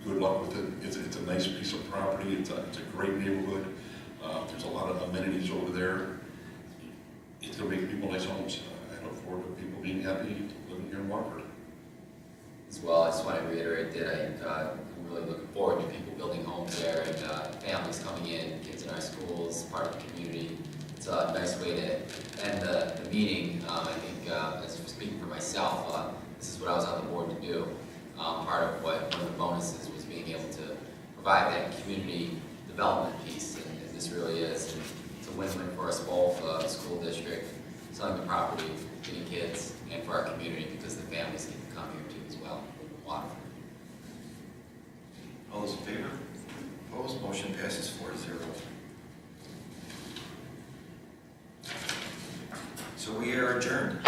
good luck with it. It's a nice piece of property. It's a great neighborhood. There's a lot of amenities over there. It's going to make people nice homes. I look forward to people being happy living here in Waterford. As well, I just want to reiterate that I'm really looking forward to people building homes there and families coming in, kids in our schools, part of the community. It's a nice way to end the meeting. I think, as for speaking for myself, this is what I was on the board to do. Part of one of the bonuses was being able to provide that community development piece, and this really is. And it's a win-win for us both, the school district, selling the property, getting kids, and for our community because the families can come here too as well. Waterford. All those in favor? Opposed, motion passes 4-0. So we are adjourned.